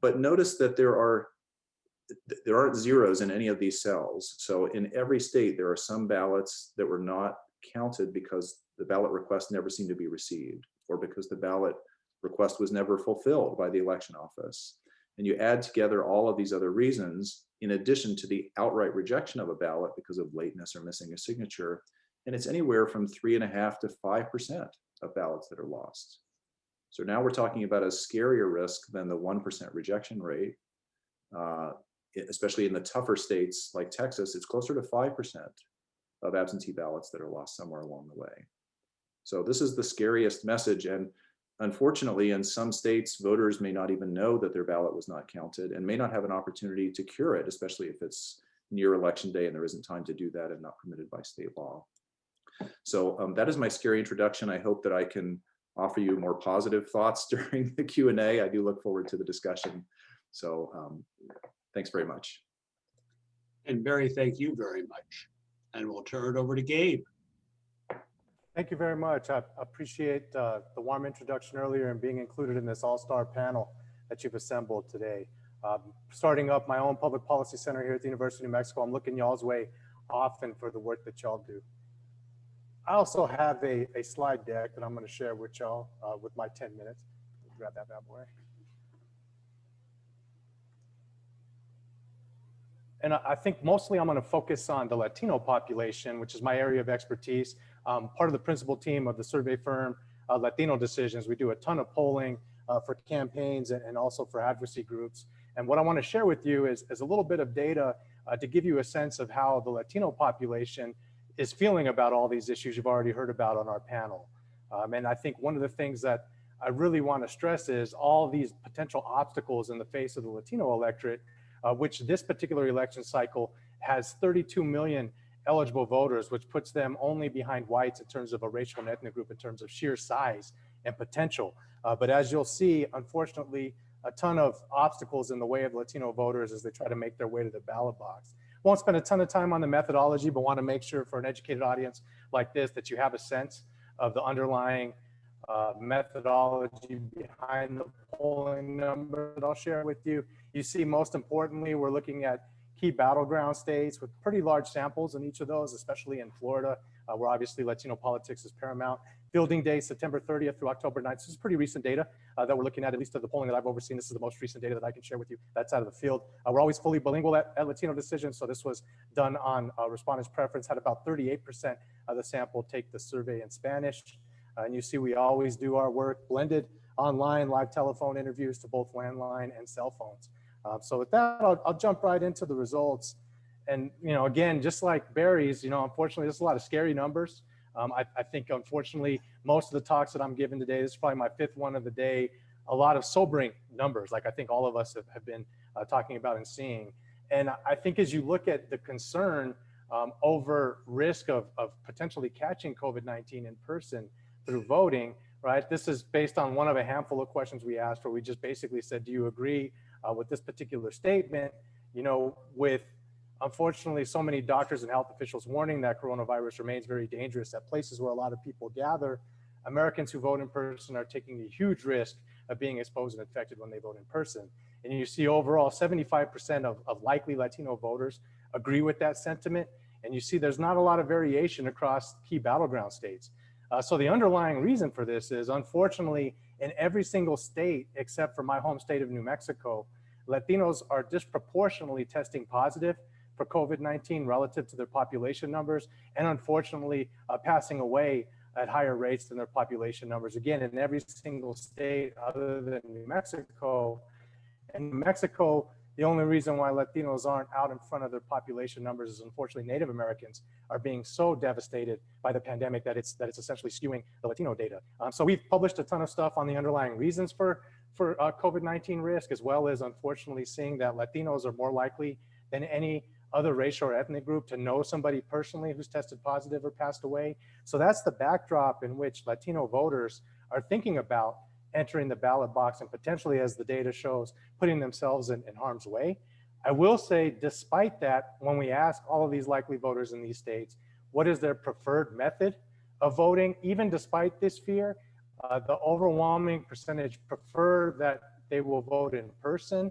But notice that there aren't zeros in any of these cells. So in every state, there are some ballots that were not counted because the ballot request never seemed to be received, or because the ballot request was never fulfilled by the election office. And you add together all of these other reasons, in addition to the outright rejection of a ballot because of lateness or missing a signature, and it's anywhere from 3.5% to 5% of ballots that are lost. So now we're talking about a scarier risk than the 1% rejection rate. Especially in the tougher states like Texas, it's closer to 5% of absentee ballots that are lost somewhere along the way. So this is the scariest message. And unfortunately, in some states, voters may not even know that their ballot was not counted and may not have an opportunity to cure it, especially if it's near election day and there isn't time to do that and not permitted by state law. So that is my scary introduction. I hope that I can offer you more positive thoughts during the Q&A. I do look forward to the discussion. So thanks very much. And Barry, thank you very much. And we'll turn it over to Gabe. Thank you very much. I appreciate the warm introduction earlier and being included in this all-star panel that you've assembled today. Starting up my own public policy center here at the University of New Mexico, I'm looking y'all's way often for the work that y'all do. I also have a slide deck that I'm going to share with y'all with my 10 minutes. Grab that bad boy. And I think mostly I'm going to focus on the Latino population, which is my area of expertise. Part of the principal team of the survey firm Latino Decisions. We do a ton of polling for campaigns and also for advocacy groups. And what I want to share with you is a little bit of data to give you a sense of how the Latino population is feeling about all these issues you've already heard about on our panel. And I think one of the things that I really want to stress is all these potential obstacles in the face of the Latino electorate, which this particular election cycle has 32 million eligible voters, which puts them only behind whites in terms of a racial and ethnic group in terms of sheer size and potential. But as you'll see, unfortunately, a ton of obstacles in the way of Latino voters as they try to make their way to the ballot box. Won't spend a ton of time on the methodology, but want to make sure for an educated audience like this that you have a sense of the underlying methodology behind the polling number that I'll share with you. You see, most importantly, we're looking at key battleground states with pretty large samples in each of those, especially in Florida, where obviously Latino politics is paramount. Fielding day, September 30th through October 9th. This is pretty recent data that we're looking at least of the polling that I've overseen. This is the most recent data that I can share with you. That's out of the field. We're always fully bilingual at Latino Decisions. So this was done on respondents' preference, had about 38% of the sample take the survey in Spanish. And you see, we always do our work blended online, live telephone interviews to both landline and cell phones. So with that, I'll jump right into the results. And, again, just like Barry's, unfortunately, there's a lot of scary numbers. I think, unfortunately, most of the talks that I'm giving today, this is probably my 5th one of the day, a lot of sobering numbers, like I think all of us have been talking about and seeing. And I think as you look at the concern over risk of potentially catching COVID-19 in person through voting, right? This is based on one of a handful of questions we asked where we just basically said, do you agree with this particular statement? With unfortunately, so many doctors and health officials warning that coronavirus remains very dangerous at places where a lot of people gather. Americans who vote in person are taking a huge risk of being exposed and infected when they vote in person. And you see overall 75% of likely Latino voters agree with that sentiment. And you see there's not a lot of variation across key battleground states. So the underlying reason for this is, unfortunately, in every single state, except for my home state of New Mexico, Latinos are disproportionately testing positive for COVID-19 relative to their population numbers, and unfortunately passing away at higher rates than their population numbers. Again, in every single state other than New Mexico. In New Mexico, the only reason why Latinos aren't out in front of their population numbers is, unfortunately, Native Americans are being so devastated by the pandemic that it's essentially skewing the Latino data. So we've published a ton of stuff on the underlying reasons for COVID-19 risk, as well as, unfortunately, seeing that Latinos are more likely than any other racial or ethnic group to know somebody personally who's tested positive or passed away. So that's the backdrop in which Latino voters are thinking about entering the ballot box and potentially, as the data shows, putting themselves in harm's way. I will say, despite that, when we ask all of these likely voters in these states, what is their preferred method of voting, even despite this fear, the overwhelming percentage prefer that they will vote in person.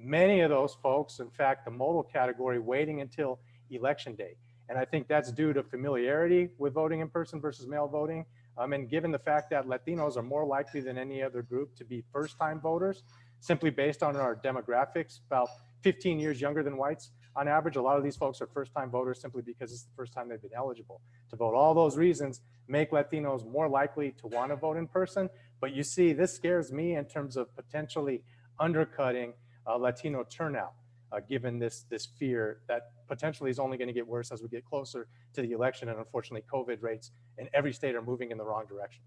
Many of those folks, in fact, the modal category, waiting until election day. And I think that's due to familiarity with voting in person versus mail voting. And given the fact that Latinos are more likely than any other group to be first-time voters, simply based on our demographics, about 15 years younger than whites on average. A lot of these folks are first-time voters simply because it's the first time they've been eligible to vote. All those reasons make Latinos more likely to want to vote in person. But you see, this scares me in terms of potentially undercutting Latino turnout, given this fear that potentially is only going to get worse as we get closer to the election. And unfortunately, COVID rates in every state are moving in the wrong direction.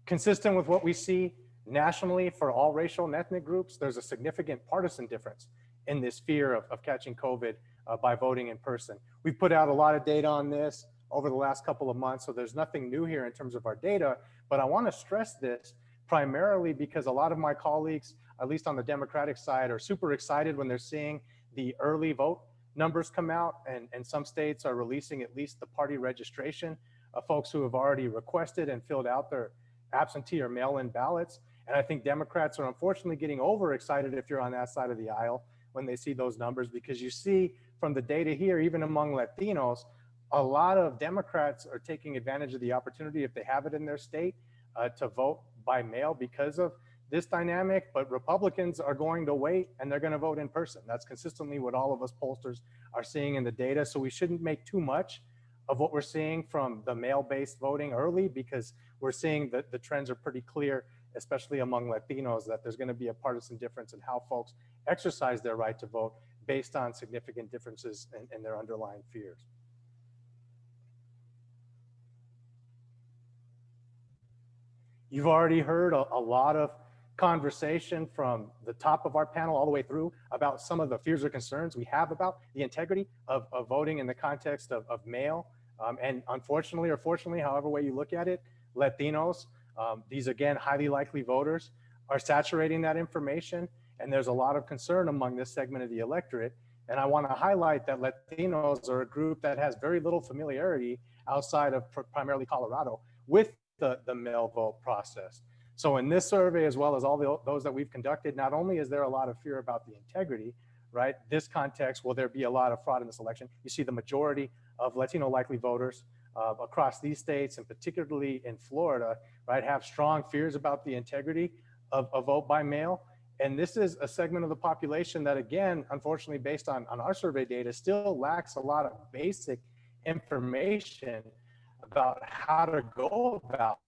Consistent with what we see nationally for all racial and ethnic groups, there's a significant partisan difference in this fear of catching COVID by voting in person. We've put out a lot of data on this over the last couple of months, so there's nothing new here in terms of our data, but I want to stress this primarily because a lot of my colleagues, at least on the Democratic side, are super excited when they're seeing the early vote numbers come out, and some states are releasing at least the party registration of folks who have already requested and filled out their absentee or mail-in ballots. And I think Democrats are unfortunately getting overexcited, if you're on that side of the aisle, when they see those numbers, because you see from the data here, even among Latinos, a lot of Democrats are taking advantage of the opportunity, if they have it in their state, to vote by mail because of this dynamic, but Republicans are going to wait and they're going to vote in person. That's consistently what all of us pollsters are seeing in the data. So we shouldn't make too much of what we're seeing from the mail-based voting early, because we're seeing that the trends are pretty clear, especially among Latinos, that there's going to be a partisan difference in how folks exercise their right to vote based on significant differences in their underlying fears. You've already heard a lot of conversation from the top of our panel all the way through about some of the fears or concerns we have about the integrity of voting in the context of mail. And unfortunately, or fortunately, however way you look at it, Latinos, these again, highly likely voters, are saturating that information. And there's a lot of concern among this segment of the electorate. And I want to highlight that Latinos are a group that has very little familiarity outside of primarily Colorado with the mail vote process. So in this survey, as well as all those that we've conducted, not only is there a lot of fear about the integrity, right? This context, will there be a lot of fraud in this election? You see the majority of Latino likely voters across these states, and particularly in Florida, right, have strong fears about the integrity of a vote by mail. And this is a segment of the population that, again, unfortunately, based on our survey data, still lacks a lot of basic information about how to go about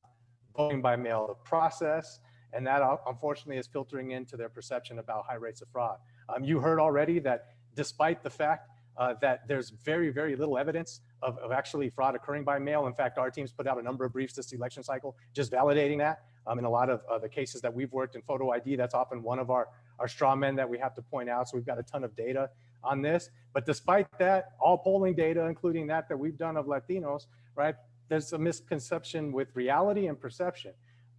voting by mail, the process, and that unfortunately is filtering into their perception about high rates of fraud. You heard already that despite the fact that there's very, very little evidence of actually fraud occurring by mail. In fact, our team's put out a number of briefs this election cycle just validating that. In a lot of the cases that we've worked in photo ID, that's often one of our straw men that we have to point out. So we've got a ton of data on this. But despite that, all polling data, including that we've done of Latinos, right, there's a misconception with reality and perception.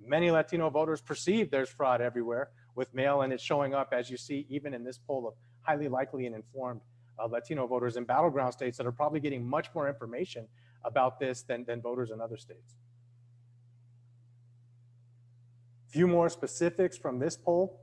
Many Latino voters perceive there's fraud everywhere with mail, and it's showing up, as you see, even in this poll of highly likely and informed Latino voters in battleground states that are probably getting much more information about this than voters in other states. Few more specifics from this poll.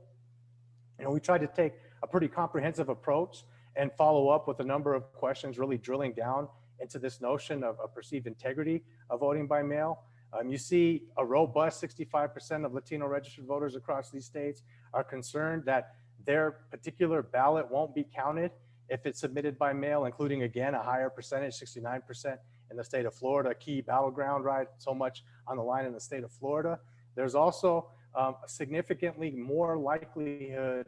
We tried to take a pretty comprehensive approach and follow up with a number of questions, really drilling down into this notion of perceived integrity of voting by mail. You see a robust 65% of Latino registered voters across these states are concerned that their particular ballot won't be counted if it's submitted by mail, including, again, a higher percentage, 69% in the state of Florida, a key battleground, right? So much on the line in the state of Florida. There's also a significantly more likelihood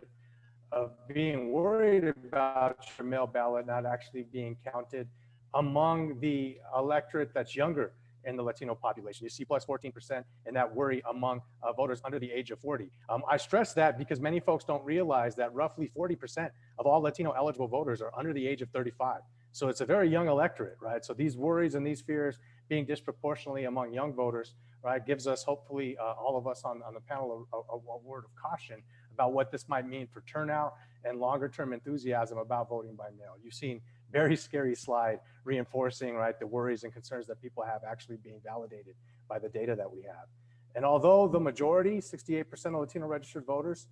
of being worried about your mail ballot not actually being counted among the electorate that's younger in the Latino population. You see plus 14% in that worry among voters under the age of 40. I stress that because many folks don't realize that roughly 40% of all Latino eligible voters are under the age of 35. So it's a very young electorate, right? So these worries and these fears being disproportionately among young voters, right, gives us, hopefully, all of us on the panel a word of caution about what this might mean for turnout and longer term enthusiasm about voting by mail. You've seen very scary slide reinforcing, right, the worries and concerns that people have actually being validated by the data that we have. And although the majority, 68% of Latino registered voters,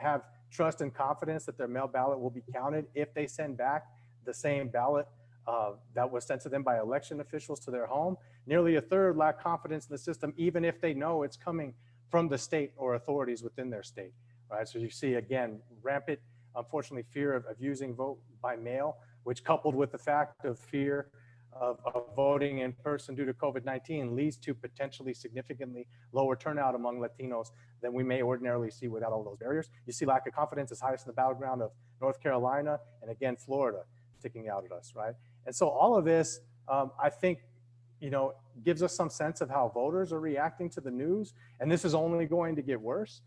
have trust and confidence that their mail ballot will be counted if they send back the same ballot that was sent to them by election officials to their home, nearly a third lack confidence in the system, even if they know it's coming from the state or authorities within their state, right? So you see, again, rampant, unfortunately, fear of using vote by mail, which, coupled with the fact of fear of voting in person due to COVID-19, leads to potentially significantly lower turnout among Latinos than we may ordinarily see without all those barriers. You see lack of confidence is highest in the battleground of North Carolina and, again, Florida sticking out at us, right? And so all of this, I think, gives us some sense of how voters are reacting to the news, and this is only going to get worse.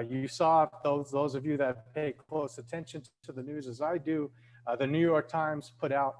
You saw, those of you that pay close attention to the news as I do, the New York Times put out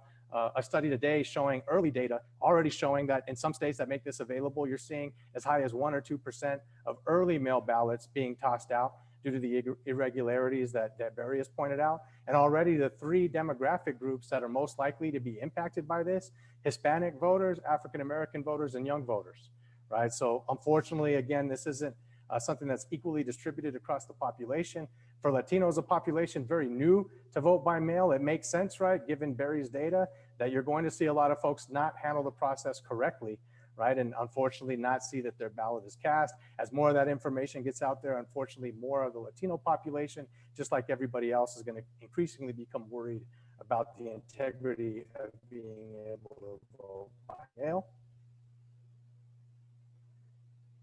a study today showing early data, already showing that in some states that make this available, you're seeing as high as 1 or 2% of early mail ballots being tossed out due to the irregularities that Barry has pointed out. And already the 3 demographic groups that are most likely to be impacted by this: Hispanic voters, African-American voters, and young voters, right? So unfortunately, again, this isn't something that's equally distributed across the population. For Latinos, a population very new to vote by mail, it makes sense, right, given Barry's data, that you're going to see a lot of folks not handle the process correctly, right, and unfortunately not see that their ballot is cast. As more of that information gets out there, unfortunately, more of the Latino population, just like everybody else, is going to increasingly become worried about the integrity of being able to vote by mail.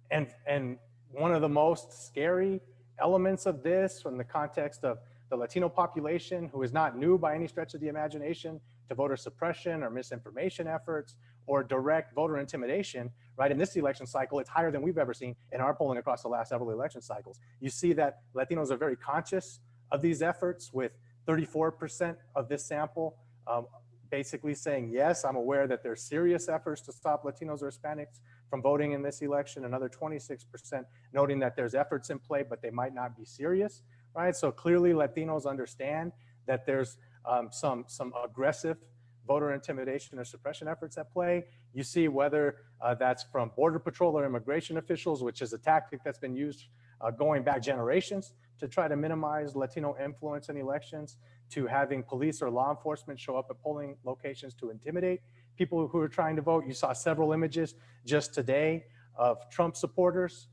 And one of the most scary elements of this, from the context of the Latino population, who is not new by any stretch of the imagination to voter suppression or misinformation efforts or direct voter intimidation, right? In this election cycle, it's higher than we've ever seen in our polling across the last several election cycles. You see that Latinos are very conscious of these efforts, with 34% of this sample basically saying, yes, I'm aware that there's serious efforts to stop Latinos or Hispanics from voting in this election. Another 26% noting that there's efforts in play, but they might not be serious, right? So clearly Latinos understand that there's some aggressive voter intimidation or suppression efforts at play. You see whether that's from Border Patrol or immigration officials, which is a tactic that's been used going back generations to try to minimize Latino influence in elections, to having police or law enforcement show up at polling locations to intimidate people who are trying to vote. You saw several images just today of Trump supporters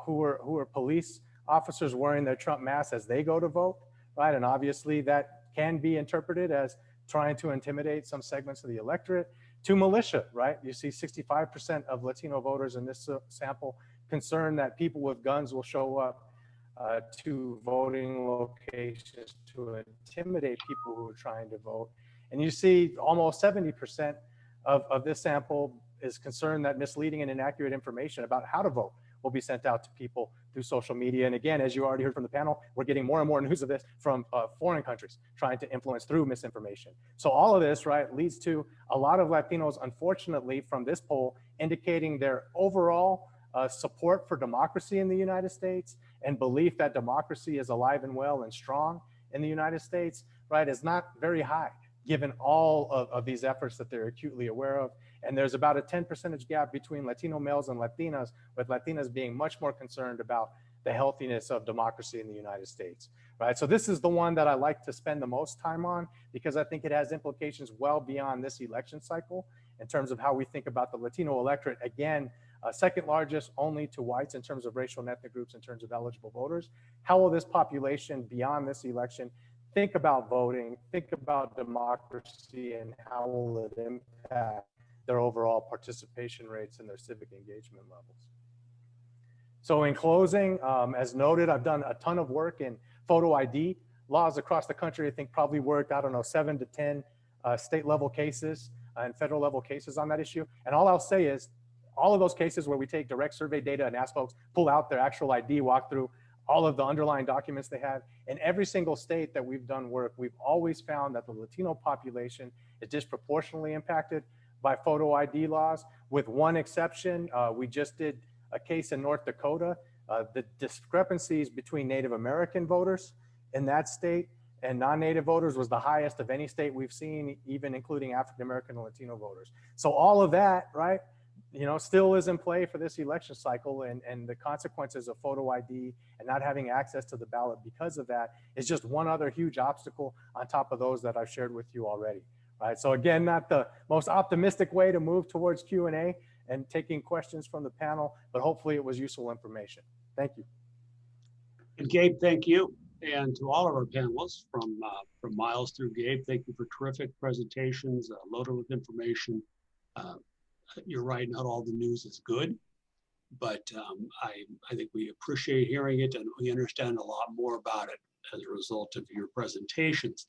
who are police officers wearing their Trump masks as they go to vote, right? And obviously that can be interpreted as trying to intimidate some segments of the electorate. To militia, right? You see 65% of Latino voters in this sample concerned that people with guns will show up to voting locations to intimidate people who are trying to vote. And you see almost 70% of this sample is concerned that misleading and inaccurate information about how to vote will be sent out to people through social media. And again, as you already heard from the panel, we're getting more and more news of this from foreign countries trying to influence through misinformation. So all of this, right, leads to a lot of Latinos, unfortunately, from this poll, indicating their overall support for democracy in the United States and belief that democracy is alive and well and strong in the United States, right, is not very high, given all of these efforts that they're acutely aware of. And there's about a 10 percentage gap between Latino males and Latinas, with Latinas being much more concerned about the healthiness of democracy in the United States, right? So this is the one that I like to spend the most time on, because I think it has implications well beyond this election cycle. in terms of how we think about the Latino electorate. Again, second largest only to whites in terms of racial and ethnic groups in terms of eligible voters. How will this population beyond this election think about voting, think about democracy, and how will it impact their overall participation rates and their civic engagement levels? So in closing, as noted, I've done a ton of work in photo ID laws across the country. I think probably worked, I don't know, 7 to 10 state level cases and federal level cases on that issue. And all I'll say is all of those cases where we take direct survey data and ask folks, pull out their actual ID, walk through all of the underlying documents they have. In every single state that we've done work, we've always found that the Latino population is disproportionately impacted by photo ID laws. With one exception, we just did a case in North Dakota. The discrepancies between Native American voters in that state and non-Native voters was the highest of any state we've seen, even including African American and Latino voters. So all of that, right, you know, still is in play for this election cycle, and the consequences of photo ID and not having access to the ballot because of that is just one other huge obstacle on top of those that I've shared with you already. Right. So again, not the most optimistic way to move towards Q&A and taking questions from the panel, but hopefully it was useful information. Thank you. And Gabe, thank you. And to all of our panelists, from Miles through Gabe, thank you for terrific presentations, loaded with information. You're right, not all the news is good, but I think we appreciate hearing it, and we understand a lot more about it as a result of your presentations.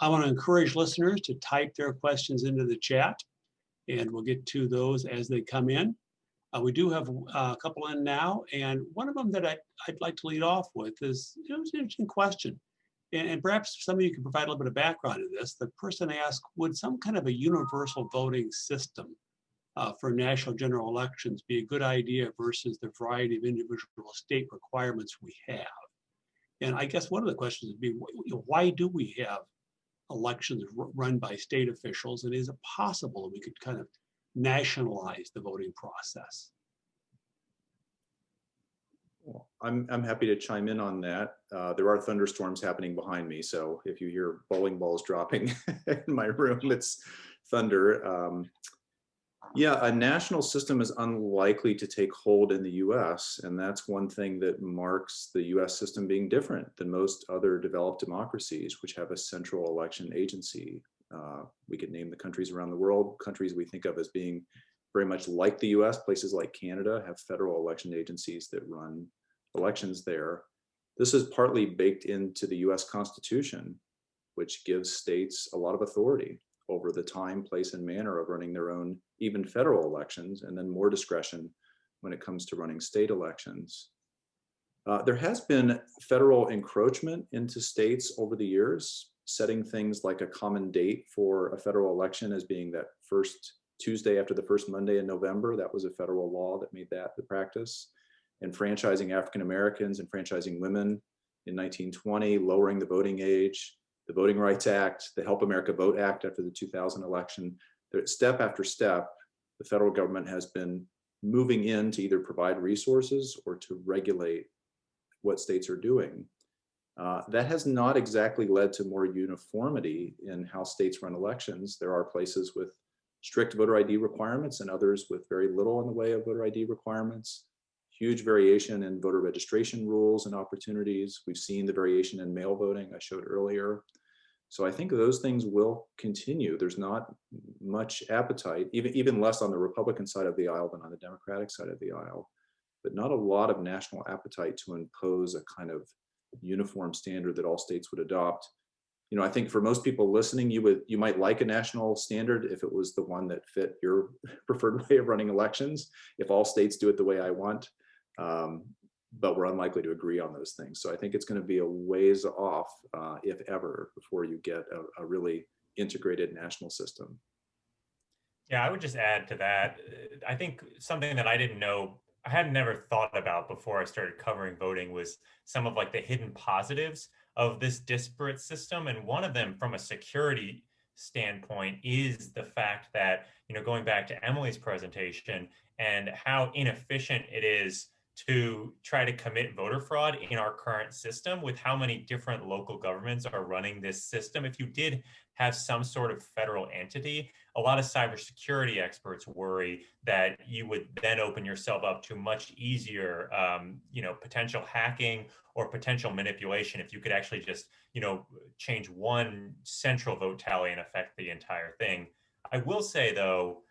I want to encourage listeners to type their questions into the chat, and we'll get to those as they come in. We do have a couple in now, and one of them that I'd like to lead off with is, you know, it's an interesting question. And perhaps some of you can provide a little bit of background to this. The person asked, would some kind of a universal voting system for national general elections be a good idea versus the variety of individual state requirements we have? And I guess one of the questions would be, why do we have elections run by state officials, and is it possible that we could kind of nationalize the voting process? Well, I'm happy to chime in on that. There are thunderstorms happening behind me, so if you hear bowling balls dropping in my room, it's thunder. Yeah, a national system is unlikely to take hold in the US, and that's one thing that marks the US system being different than most other developed democracies, which have a central election agency. We could name the countries around the world, countries we think of as being very much like the US. Places like Canada have federal election agencies that run elections there. This is partly baked into the US Constitution, which gives states a lot of authority over the time, place, and manner of running their own, even federal elections, and then more discretion when it comes to running state elections. There has been federal encroachment into states over the years, setting things like a common date for a federal election as being that first Tuesday after the first Monday in November. That was a federal law that made that the practice. And franchising African Americans and franchising women in 1920, lowering the voting age, the Voting Rights Act, the Help America Vote Act after the 2000 election. Step after step, the federal government has been moving in to either provide resources or to regulate what states are doing. That has not exactly led to more uniformity in how states run elections. There are places with strict voter ID requirements and others with very little in the way of voter ID requirements. Huge variation in voter registration rules and opportunities. We've seen the variation in mail voting I showed earlier. So I think those things will continue. There's not much appetite, even less on the Republican side of the aisle than on the Democratic side of the aisle, but not a lot of national appetite to impose a kind of uniform standard that all states would adopt. You know, I think for most people listening, you might like a national standard if it was the one that fit your preferred way of running elections, if all states do it the way I want. But we're unlikely to agree on those things. So I think it's going to be a ways off, if ever, before you get a really integrated national system. Yeah, I would just add to that. I think something that I didn't know, I had never thought about before I started covering voting was some of like the hidden positives of this disparate system. And one of them from a security standpoint is the fact that, you know, going back to Emily's presentation and how inefficient it is to try to commit voter fraud in our current system with how many different local governments are running this system. If you did have some sort of federal entity, a lot of cybersecurity experts worry that you would then open yourself up to much easier, potential hacking or potential manipulation if you could actually just, change one central vote tally and affect the entire thing. I will say though,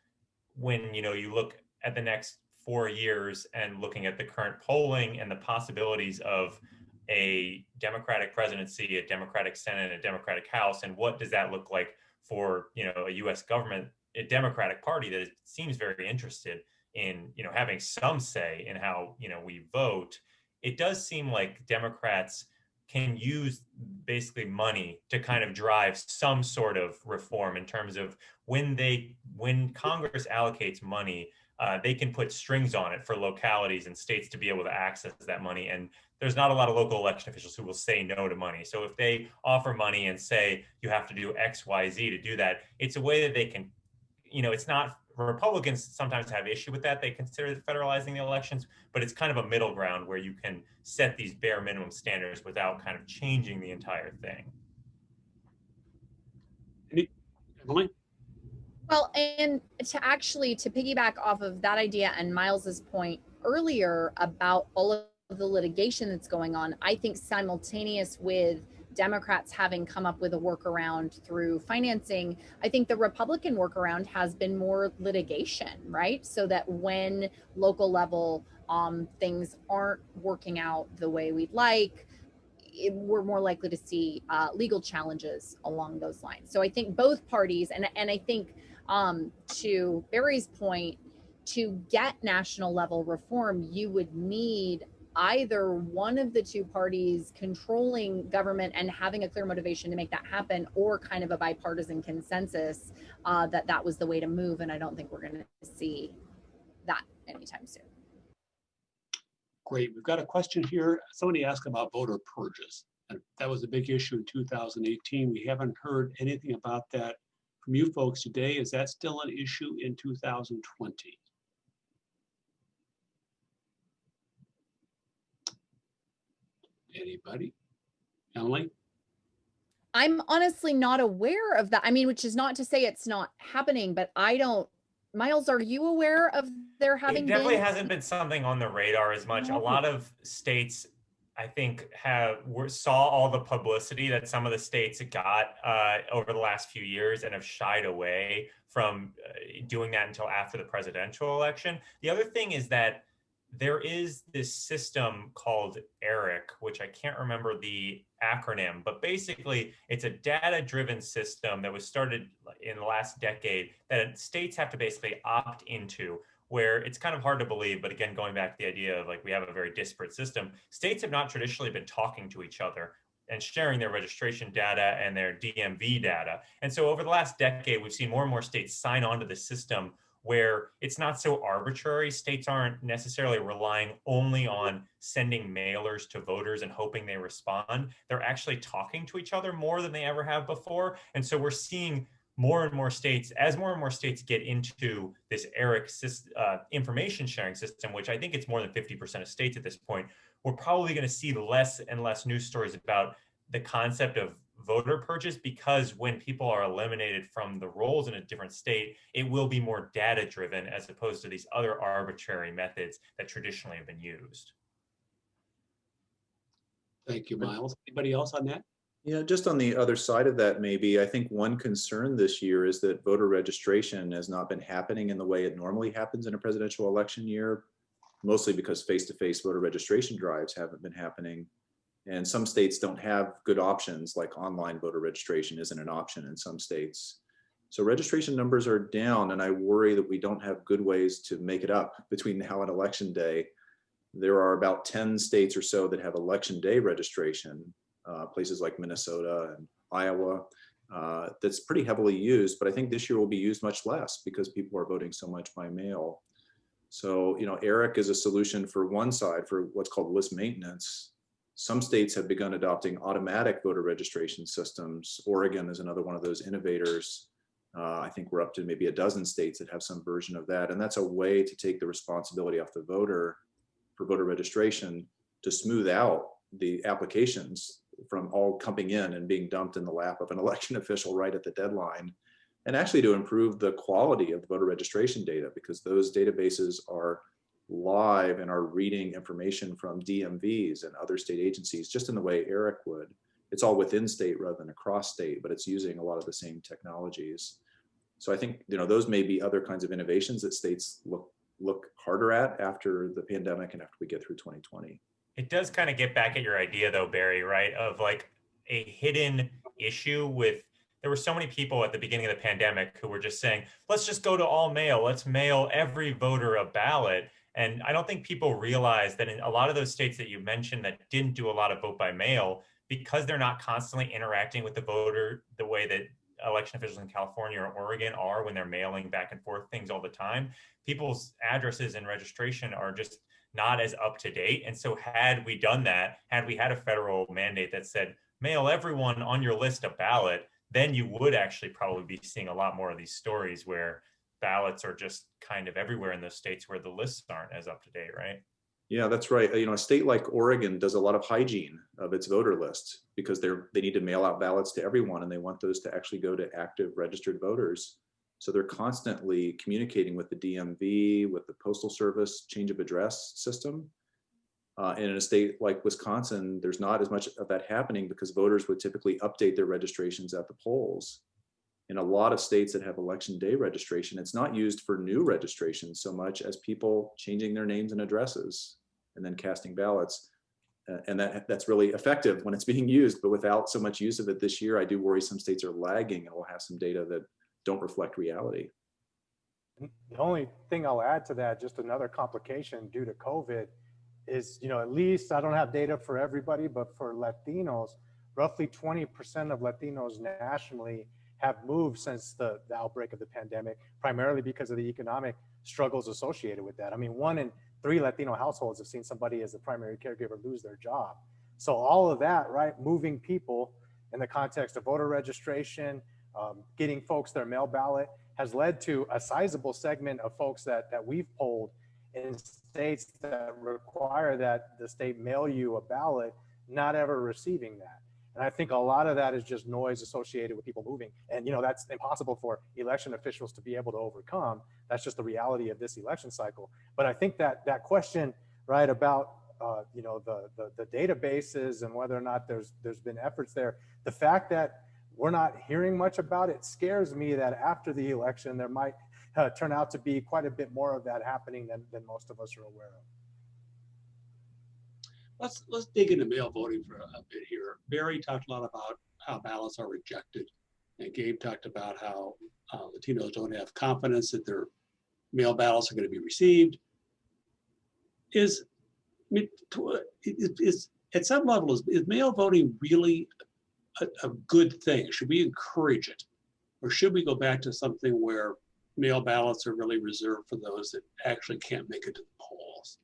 when you look at the next 4 years and looking at the current polling and the possibilities of a Democratic presidency, a Democratic Senate, a Democratic House, and what does that look like for a U.S. government, a Democratic Party that seems very interested in having some say in how we vote. It does seem like Democrats can use basically money to kind of drive some sort of reform in terms of when Congress allocates money, they can put strings on it for localities and states to be able to access that money. And there's not a lot of local election officials who will say no to money. So if they offer money and say you have to do X, Y, Z to do that, it's a way that they can, it's not, Republicans sometimes have issue with that. They consider federalizing the elections, but it's kind of a middle ground where you can set these bare minimum standards without kind of changing the entire thing. Emily? Well, and to piggyback off of that idea and Miles's point earlier about all of the litigation that's going on, I think simultaneous with Democrats having come up with a workaround through financing, I think the Republican workaround has been more litigation, right? So that when local level things aren't working out the way we'd like, we're more likely to see legal challenges along those lines. So I think both parties, and I think to Barry's point, to get national level reform, you would need either one of the two parties controlling government and having a clear motivation to make that happen, or kind of a bipartisan consensus that was the way to move. And I don't think we're going to see that anytime soon. Great. We've got a question here. Somebody asked about voter purges. And that was a big issue in 2018. We haven't heard anything about that from you folks today. Is that still an issue in 2020? Anybody? Emily? I'm honestly not aware of that. I mean, which is not to say it's not happening, but I don't. Miles, are you aware of there having been? It definitely hasn't been something on the radar as much. A lot of states, I think, saw all the publicity that some of the states got over the last few years and have shied away from doing that until after the presidential election. The other thing is that there is this system called ERIC, which I can't remember the acronym, but basically it's a data-driven system that was started in the last decade that states have to basically opt into, where it's kind of hard to believe, but again, going back to the idea of like we have a very disparate system, states have not traditionally been talking to each other and sharing their registration data and their DMV data. And so over the last decade, we've seen more and more states sign on to the system where it's not so arbitrary. States aren't necessarily relying only on sending mailers to voters and hoping they respond. They're actually talking to each other more than they ever have before. And so we're seeing more and more states, as more and more states get into this ERIC information sharing system, which I think it's more than 50% of states at this point, we're probably going to see less and less news stories about the concept of voter purges, because when people are eliminated from the roles in a different state, it will be more data driven as opposed to these other arbitrary methods that traditionally have been used. Thank you, Miles. Anybody else on that? Yeah, just on the other side of that, maybe, I think one concern this year is that voter registration has not been happening in the way it normally happens in a presidential election year, mostly because face-to-face voter registration drives haven't been happening. And some states don't have good options, like online voter registration isn't an option in some states. So registration numbers are down, and I worry that we don't have good ways to make it up between now and election day. There are about 10 states or so that have election day registration, places like Minnesota and Iowa, that's pretty heavily used, but I think this year will be used much less because people are voting so much by mail. So, ERIC is a solution for one side for what's called list maintenance. Some states have begun adopting automatic voter registration systems. Oregon is another one of those innovators. I think we're up to maybe a dozen states that have some version of that. And that's a way to take the responsibility off the voter for voter registration, to smooth out the applications from all coming in and being dumped in the lap of an election official right at the deadline. and actually to improve the quality of the voter registration data, because those databases are live and are reading information from DMVs and other state agencies, just in the way Eric would. It's all within state rather than across state, but it's using a lot of the same technologies. So I think, you know, those may be other kinds of innovations that states look harder at after the pandemic and after we get through 2020. It does kind of get back at your idea though, Barry, right? Of like a hidden issue with, there were so many people at the beginning of the pandemic who were just saying, let's just go to all mail. Let's mail every voter a ballot. And I don't think people realize that in a lot of those states that you mentioned that didn't do a lot of vote by mail, because they're not constantly interacting with the voter the way that election officials in California or Oregon are when they're mailing back and forth things all the time, people's addresses and registration are just not as up to date. And so had we done that, had we had a federal mandate that said, mail everyone on your list a ballot, then you would actually probably be seeing a lot more of these stories where ballots are just kind of everywhere in those states where the lists aren't as up to date, right? Yeah, that's right. You know, a state like Oregon does a lot of hygiene of its voter list because they need to mail out ballots to everyone, and they want those to actually go to active registered voters. So they're constantly communicating with the DMV, with the Postal Service change of address system. And in a state like Wisconsin, there's not as much of that happening because voters would typically update their registrations at the polls. In a lot of states that have election day registration, it's not used for new registrations so much as people changing their names and addresses and then casting ballots. And that's really effective when it's being used, but without so much use of it this year, I do worry some states are lagging and will have some data that don't reflect reality. The only thing I'll add to that, just another complication due to COVID, is, you know, at least I don't have data for everybody, but for Latinos, roughly 20% of Latinos nationally have moved since the outbreak of the pandemic, primarily because of the economic struggles associated with that. I mean, 1 in 3 Latino households have seen somebody as a primary caregiver lose their job. So all of that, right, moving people in the context of voter registration, getting folks their mail ballot, has led to a sizable segment of folks that we've polled in states that require that the state mail you a ballot, not ever receiving that. And I think a lot of that is just noise associated with people moving. And, you know, that's impossible for election officials to be able to overcome. That's just the reality of this election cycle. But I think that question, right, about, you know, the databases and whether or not there's been efforts there, the fact that we're not hearing much about it scares me that after the election, there might turn out to be quite a bit more of that happening than most of us are aware of. Let's dig into mail voting for a bit here. Barry talked a lot about how ballots are rejected, and Gabe talked about how Latinos don't have confidence that their mail ballots are going to be received. Is at some level, is mail voting really a good thing? Should we encourage it, or should we go back to something where mail ballots are really reserved for those that actually can't make it to the polls?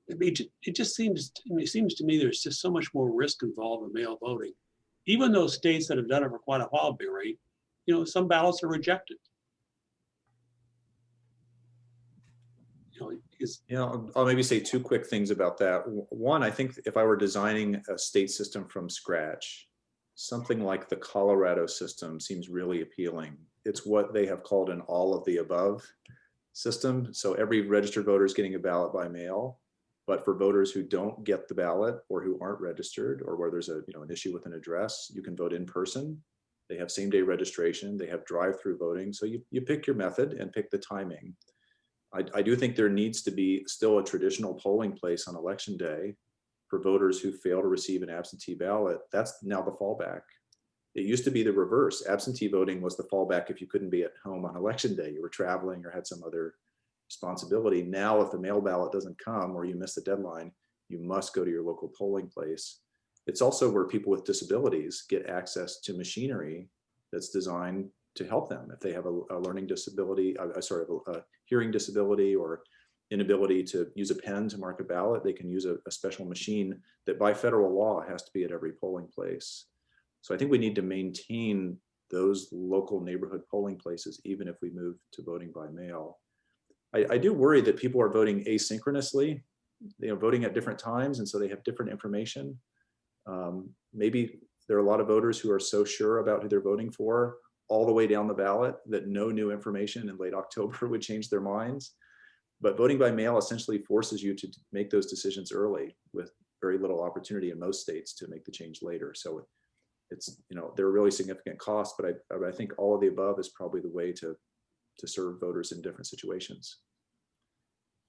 It just seems to me there's just so much more risk involved in mail voting. Even those states that have done it for quite a while, Barry, you know, some ballots are rejected. You know, I'll maybe say 2 quick things about that. One, I think if I were designing a state system from scratch, something like the Colorado system seems really appealing. It's what they have called an all of the above system. So every registered voter is getting a ballot by mail. But for voters who don't get the ballot or who aren't registered, or where there's an issue with an address, you can vote in person. They have same-day registration. They have drive-through voting. So you pick your method and pick the timing. I do think there needs to be still a traditional polling place on election day for voters who fail to receive an absentee ballot. That's now the fallback. It used to be the reverse. Absentee voting was the fallback if you couldn't be at home on election day, you were traveling or had some other responsibility. Now, if the mail ballot doesn't come or you miss the deadline, you must go to your local polling place. It's also where people with disabilities get access to machinery that's designed to help them. If they have a learning disability, a hearing disability or inability to use a pen to mark a ballot, they can use a special machine that by federal law has to be at every polling place. So I think we need to maintain those local neighborhood polling places, even if we move to voting by mail. I do worry that people are voting asynchronously, voting at different times, and so they have different information. Maybe there are a lot of voters who are so sure about who they're voting for, all the way down the ballot, that no new information in late October would change their minds. But voting by mail essentially forces you to make those decisions early with very little opportunity in most states to make the change later. So it's, there are really significant costs, but I think all of the above is probably the way to serve voters in different situations.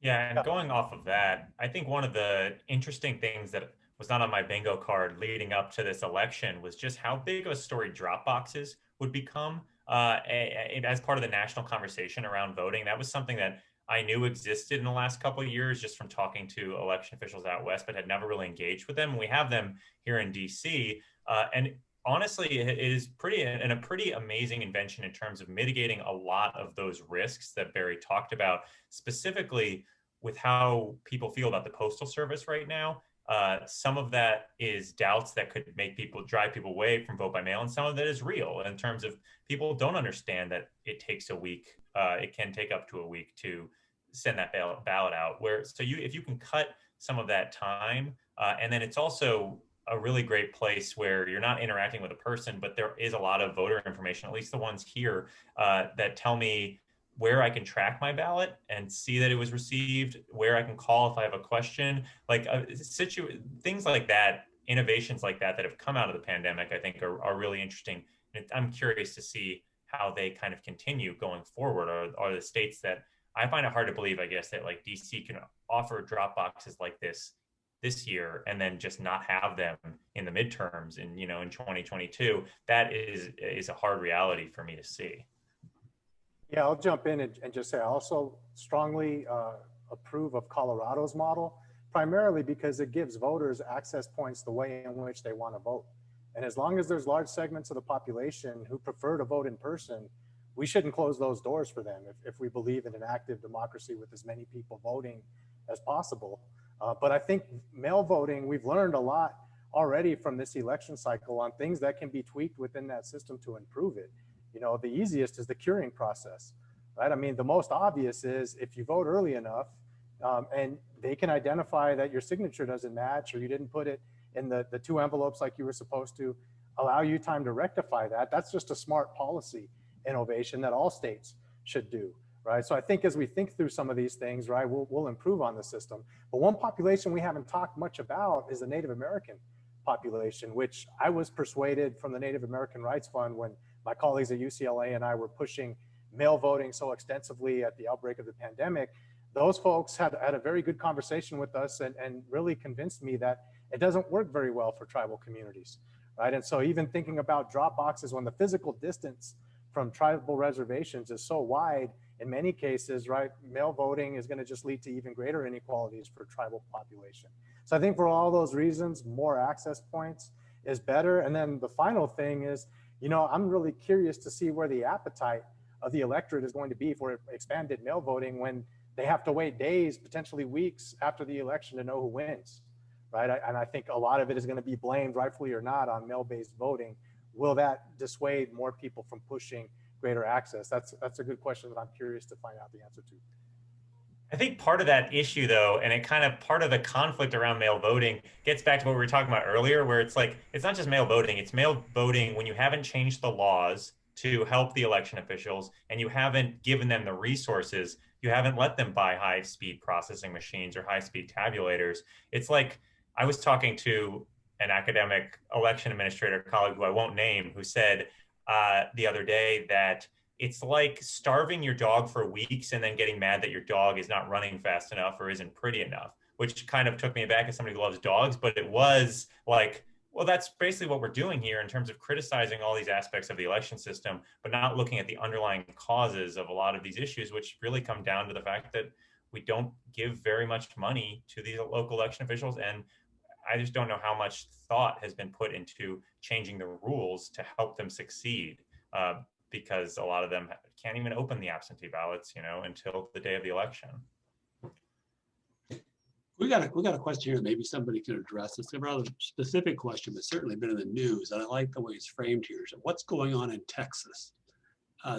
Yeah, and going off of that, I think one of the interesting things that was not on my bingo card leading up to this election was just how big of a story drop boxes would become as part of the national conversation around voting. That was something that I knew existed in the last couple of years just from talking to election officials out west, but had never really engaged with them. And we have them here in DC. And honestly, it is a pretty amazing invention in terms of mitigating a lot of those risks that Barry talked about, specifically with how people feel about the Postal Service right now. Some of that is doubts that could drive people away from vote by mail, and some of that is real in terms of people don't understand that it takes a week. It can take up to a week to send that ballot out. If you can cut some of that time, and then it's also a really great place where you're not interacting with a person, but there is a lot of voter information, at least the ones here, that tell me where I can track my ballot and see that it was received, where I can call if I have a question, like things like that, innovations like that have come out of the pandemic, I think are really interesting. And I'm curious to see how they kind of continue going forward. Are the states that I find it hard to believe, I guess, that like DC can offer drop boxes like this year and then just not have them in the midterms in 2022. That is a hard reality for me to see. Yeah, I'll jump in and just say I also strongly approve of Colorado's model, primarily because it gives voters access points the way in which they want to vote. And as long as there's large segments of the population who prefer to vote in person, we shouldn't close those doors for them if we believe in an active democracy with as many people voting as possible. But I think mail voting, we've learned a lot already from this election cycle on things that can be tweaked within that system to improve it. The easiest is the curing process, right? I mean, the most obvious is if you vote early enough and they can identify that your signature doesn't match or you didn't put it in the 2 envelopes like you were supposed to, allow you time to rectify that. That's just a smart policy innovation that all states should do, right? So I think as we think through some of these things, right, we'll improve on the system. But one population we haven't talked much about is the Native American population, which I was persuaded from the Native American Rights Fund when my colleagues at UCLA and I were pushing mail voting so extensively at the outbreak of the pandemic. Those folks had a very good conversation with us and really convinced me that it doesn't work very well for tribal communities, right? And so even thinking about drop boxes when the physical distance from tribal reservations is so wide, in many cases, right, mail voting is going to just lead to even greater inequalities for tribal population. So I think for all those reasons, more access points is better. And then the final thing is, I'm really curious to see where the appetite of the electorate is going to be for expanded mail voting when they have to wait days, potentially weeks after the election to know who wins, right? And I think a lot of it is going to be blamed, rightfully or not, on mail-based voting. Will that dissuade more people from pushing greater access? That's a good question that I'm curious to find out the answer to. I think part of that issue, though, and it kind of part of the conflict around mail voting gets back to what we were talking about earlier, where it's like, it's not just mail voting, it's mail voting when you haven't changed the laws to help the election officials and you haven't given them the resources, you haven't let them buy high-speed processing machines or high-speed tabulators. It's like, I was talking to an academic election administrator colleague who I won't name, who said the other day that it's like starving your dog for weeks and then getting mad that your dog is not running fast enough or isn't pretty enough, which kind of took me back as somebody who loves dogs. But it was like, well, that's basically what we're doing here in terms of criticizing all these aspects of the election system, but not looking at the underlying causes of a lot of these issues, which really come down to the fact that we don't give very much money to these local election officials. And I just don't know how much thought has been put into changing the rules to help them succeed. Because a lot of them can't even open the absentee ballots, until the day of the election. We got a question here. Maybe somebody can address. It's a rather specific question, but certainly been in the news. And I like the way it's framed here. So what's going on in Texas?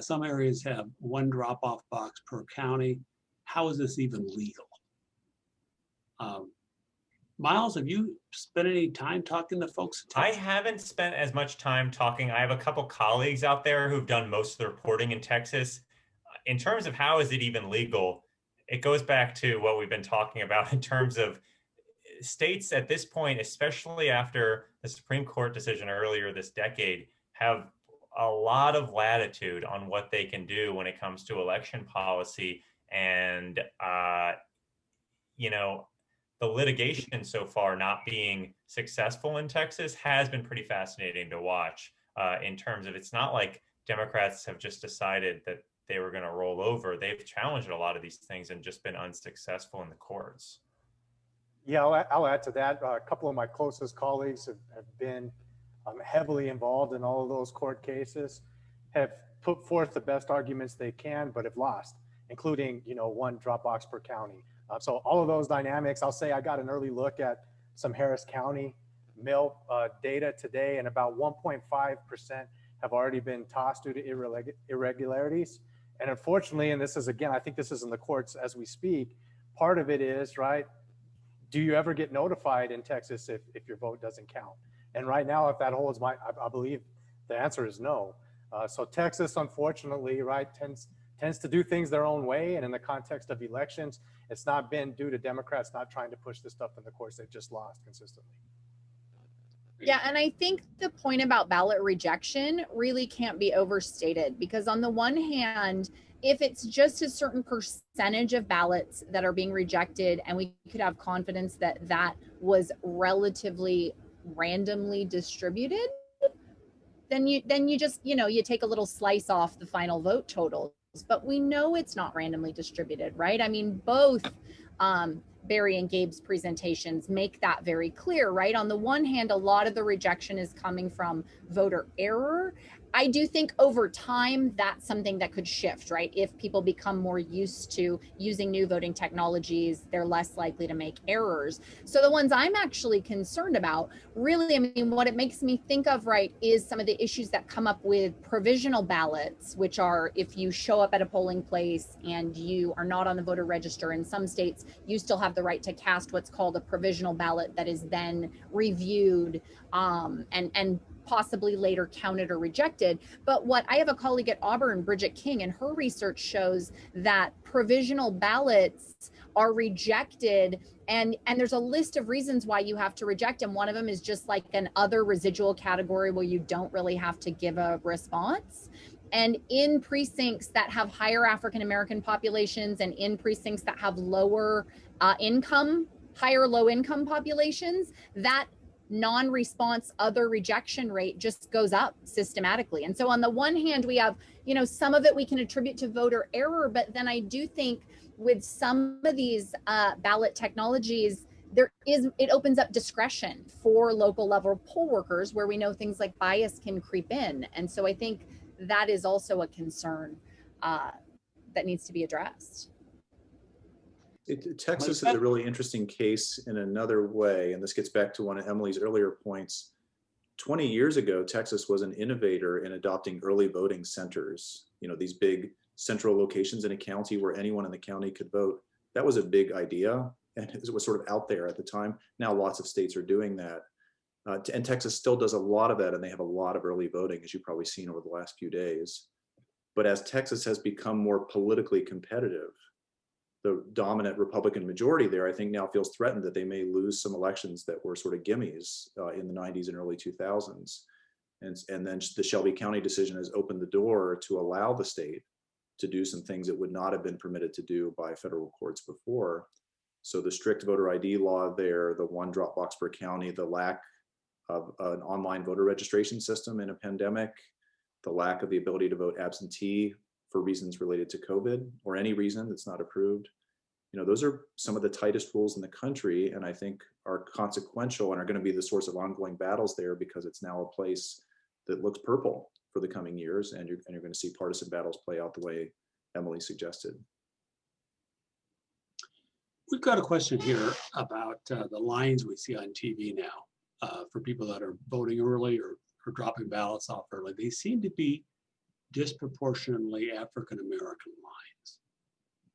Some areas have 1 drop-off box per county. How is this even legal? Miles, have you spent any time talking to folks in I Texas? haven't spent as much time talking. I have a couple colleagues out there who've done most of the reporting in Texas. In terms of how is it even legal, it goes back to what we've been talking about in terms of states at this point, especially after the Supreme Court decision earlier this decade, have a lot of latitude on what they can do when it comes to election policy. And, you know, the litigation so far not being successful in Texas has been pretty fascinating to watch in terms of it's not like Democrats have just decided that they were going to roll over. They've challenged a lot of these things and just been unsuccessful in the courts. Yeah, I'll add to that. A couple of my closest colleagues have been heavily involved in all of those court cases, have put forth the best arguments they can, but have lost, including, one drop box per county. So all of those dynamics, I'll say I got an early look at some Harris County mail data today, and about 1.5% have already been tossed due to irregularities. And unfortunately, and this is, again, I think this is in the courts as we speak, part of it is, right, do you ever get notified in Texas if your vote doesn't count? And right now, if that holds, I believe the answer is no. So Texas, unfortunately, right, tends to do things their own way. And in the context of elections, it's not been due to Democrats not trying to push this stuff in the courts. They've just lost consistently. Yeah, and I think the point about ballot rejection really can't be overstated, because on the one hand, if it's just a certain percentage of ballots that are being rejected, and we could have confidence that that was relatively randomly distributed, then you just, you take a little slice off the final vote totals. But we know it's not randomly distributed, right? I mean, both Barry and Gabe's presentations make that very clear, right? On the one hand, a lot of the rejection is coming from voter error. I do think over time, that's something that could shift, right? If people become more used to using new voting technologies, they're less likely to make errors. So the ones I'm actually concerned about, really, I mean, what it makes me think of, right, is some of the issues that come up with provisional ballots, which are if you show up at a polling place and you are not on the voter register. In some states, you still have the right to cast what's called a provisional ballot that is then reviewed and possibly later counted or rejected. But what I have a colleague at Auburn, Bridget King, and her research shows that provisional ballots are rejected, and there's a list of reasons why you have to reject them. One of them is just like an other residual category where you don't really have to give a response. And in precincts that have higher African American populations and in precincts that have lower higher low income populations, that non-response other rejection rate just goes up systematically. And so on the one hand, we have, some of it we can attribute to voter error, but then I do think with some of these ballot technologies, it opens up discretion for local level poll workers where we know things like bias can creep in. And so I think that is also a concern that needs to be addressed. Texas is a really interesting case in another way, and this gets back to one of Emily's earlier points. 20 years ago, Texas was an innovator in adopting early voting centers, these big central locations in a county where anyone in the county could vote. That was a big idea, and it was sort of out there at the time. Now lots of states are doing that. And Texas still does a lot of that, and they have a lot of early voting, as you've probably seen over the last few days. But as Texas has become more politically competitive, the dominant Republican majority there, I think, now feels threatened that they may lose some elections that were sort of gimmies in the 90s and early 2000s. And then the Shelby County decision has opened the door to allow the state to do some things it would not have been permitted to do by federal courts before. So the strict voter ID law there, the one drop box per county, the lack of an online voter registration system in a pandemic, the lack of the ability to vote absentee for reasons related to COVID or any reason that's not approved. Those are some of the tightest rules in the country, and I think are consequential and are going to be the source of ongoing battles there, because it's now a place that looks purple for the coming years, and you're going to see partisan battles play out the way Emily suggested. We've got a question here about the lines we see on TV now for people that are voting early or dropping ballots off early. They seem to be disproportionately African American lines.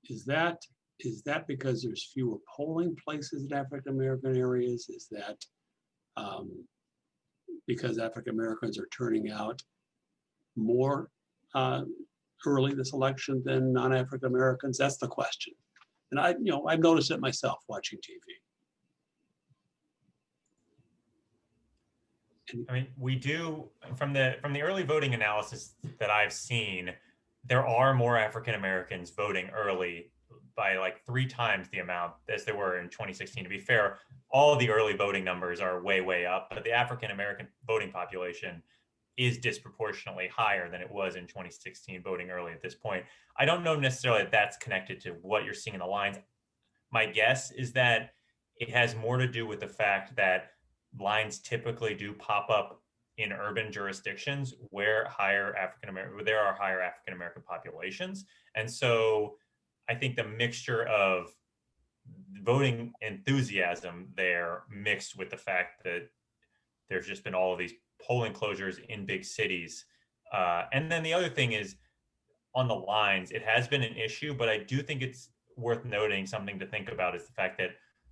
Is that Is that because there's fewer polling places in African American areas? Is that because African Americans are turning out more early this election than non-African Americans? That's the question. And I've noticed it myself watching TV. I mean, we do from the early voting analysis that I've seen, there are more African Americans voting early by like 3 times the amount as there were in 2016. To be fair, all of the early voting numbers are way, way up, but the African American voting population is disproportionately higher than it was in 2016 voting early at this point. I don't know necessarily that that's connected to what you're seeing in the lines. My guess is that it has more to do with the fact that lines typically do pop up in urban jurisdictions where there are higher African American populations. And so I think the mixture of voting enthusiasm there mixed with the fact that there's just been all of these polling closures in big cities. And then the other thing is on the lines, it has been an issue, but I do think it's worth noting something to think about is the fact that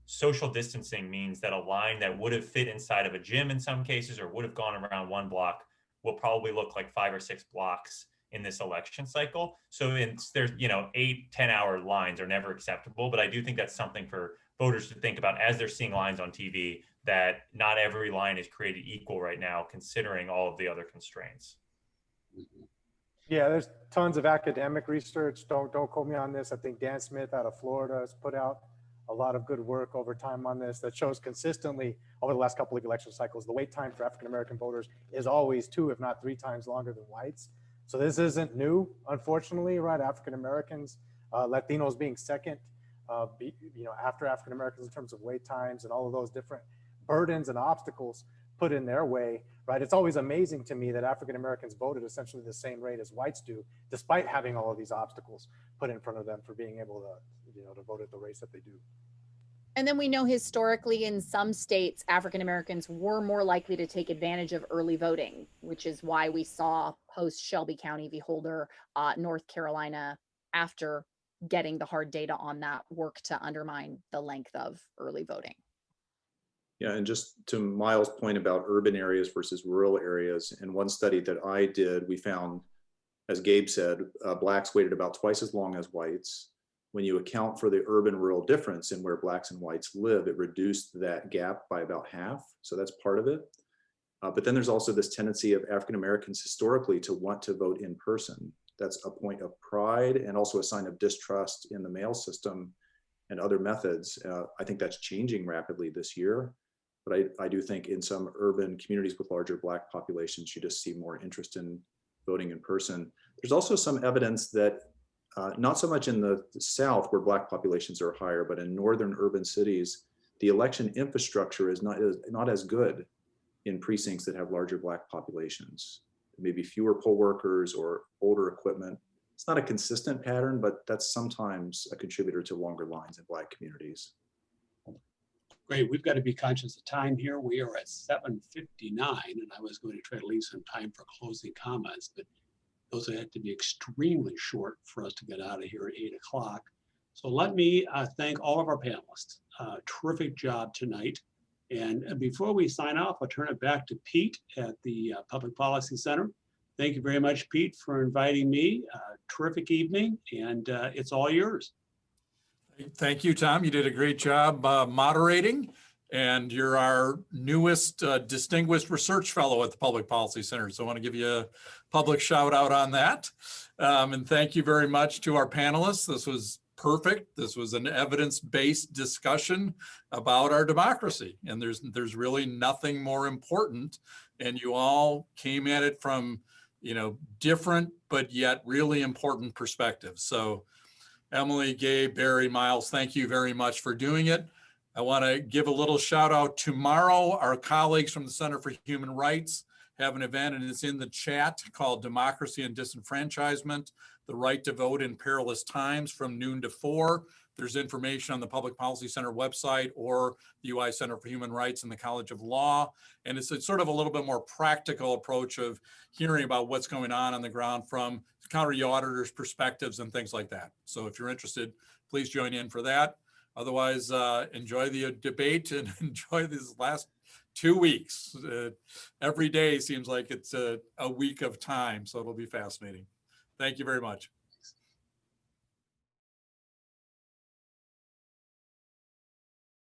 social distancing means that a line that would have fit inside of a gym in some cases or would have gone around 1 block will probably look like 5 or 6 blocks in this election cycle. So there's 8-10 hour lines are never acceptable, but I do think that's something for voters to think about as they're seeing lines on TV, that not every line is created equal right now, considering all of the other constraints. Yeah, there's tons of academic research. Don't quote me on this. I think Dan Smith out of Florida has put out a lot of good work over time on this that shows consistently over the last couple of election cycles, the wait time for African-American voters is always 2, if not 3 times longer than whites. So this isn't new, unfortunately, right? African-Americans, Latinos being second, after African-Americans in terms of wait times and all of those different burdens and obstacles put in their way, right? It's always amazing to me that African-Americans voted essentially the same rate as whites do, despite having all of these obstacles put in front of them for being able to, to vote at the rates that they do. And then we know historically in some states, African Americans were more likely to take advantage of early voting, which is why we saw post Shelby County v. Holder, North Carolina, after getting the hard data on that, work to undermine the length of early voting. Yeah, and just to Miles' point about urban areas versus rural areas, in one study that I did, we found, as Gabe said, Blacks waited about twice as long as whites. When you account for the urban-rural difference in where Blacks and whites live, it reduced that gap by about half. So that's part of it. But then there's also this tendency of African Americans historically to want to vote in person. That's a point of pride and also a sign of distrust in the mail system and other methods. I think that's changing rapidly this year. But I do think in some urban communities with larger Black populations, you just see more interest in voting in person. There's also some evidence that not so much in the South where Black populations are higher, but in northern urban cities, the election infrastructure is not as good in precincts that have larger Black populations. Maybe fewer poll workers or older equipment. It's not a consistent pattern, but that's sometimes a contributor to longer lines in Black communities. Great, we've got to be conscious of time here. We are at 7:59, and I was going to try to leave some time for closing comments, but those had to be extremely short for us to get out of here at 8 o'clock. So let me thank all of our panelists. Terrific job tonight. And before we sign off, I'll turn it back to Pete at the Public Policy Center. Thank you very much, Pete, for inviting me. Terrific evening, and it's all yours. Thank you, Tom. You did a great job moderating, and you're our newest distinguished research fellow at the Public Policy Center. So I want to give you a public shout out on that. And thank you very much to our panelists. This was perfect. This was an evidence-based discussion about our democracy. And there's really nothing more important. And you all came at it from, different, but yet really important perspectives. So Emily, Gabe, Barry, Miles, thank you very much for doing it. I want to give a little shout out tomorrow. Our colleagues from the Center for Human Rights have an event, and it's in the chat, called Democracy and Disenfranchisement, the Right to Vote in Perilous Times, from noon to 4. There's information on the Public Policy Center website or the UI Center for Human Rights and the College of Law. And it's sort of a little bit more practical approach of hearing about what's going on the ground from county auditors' perspectives and things like that. So if you're interested, please join in for that. Otherwise, enjoy the debate and enjoy these last 2 weeks. Every day seems like it's a week of time, so it'll be fascinating. Thank you very much.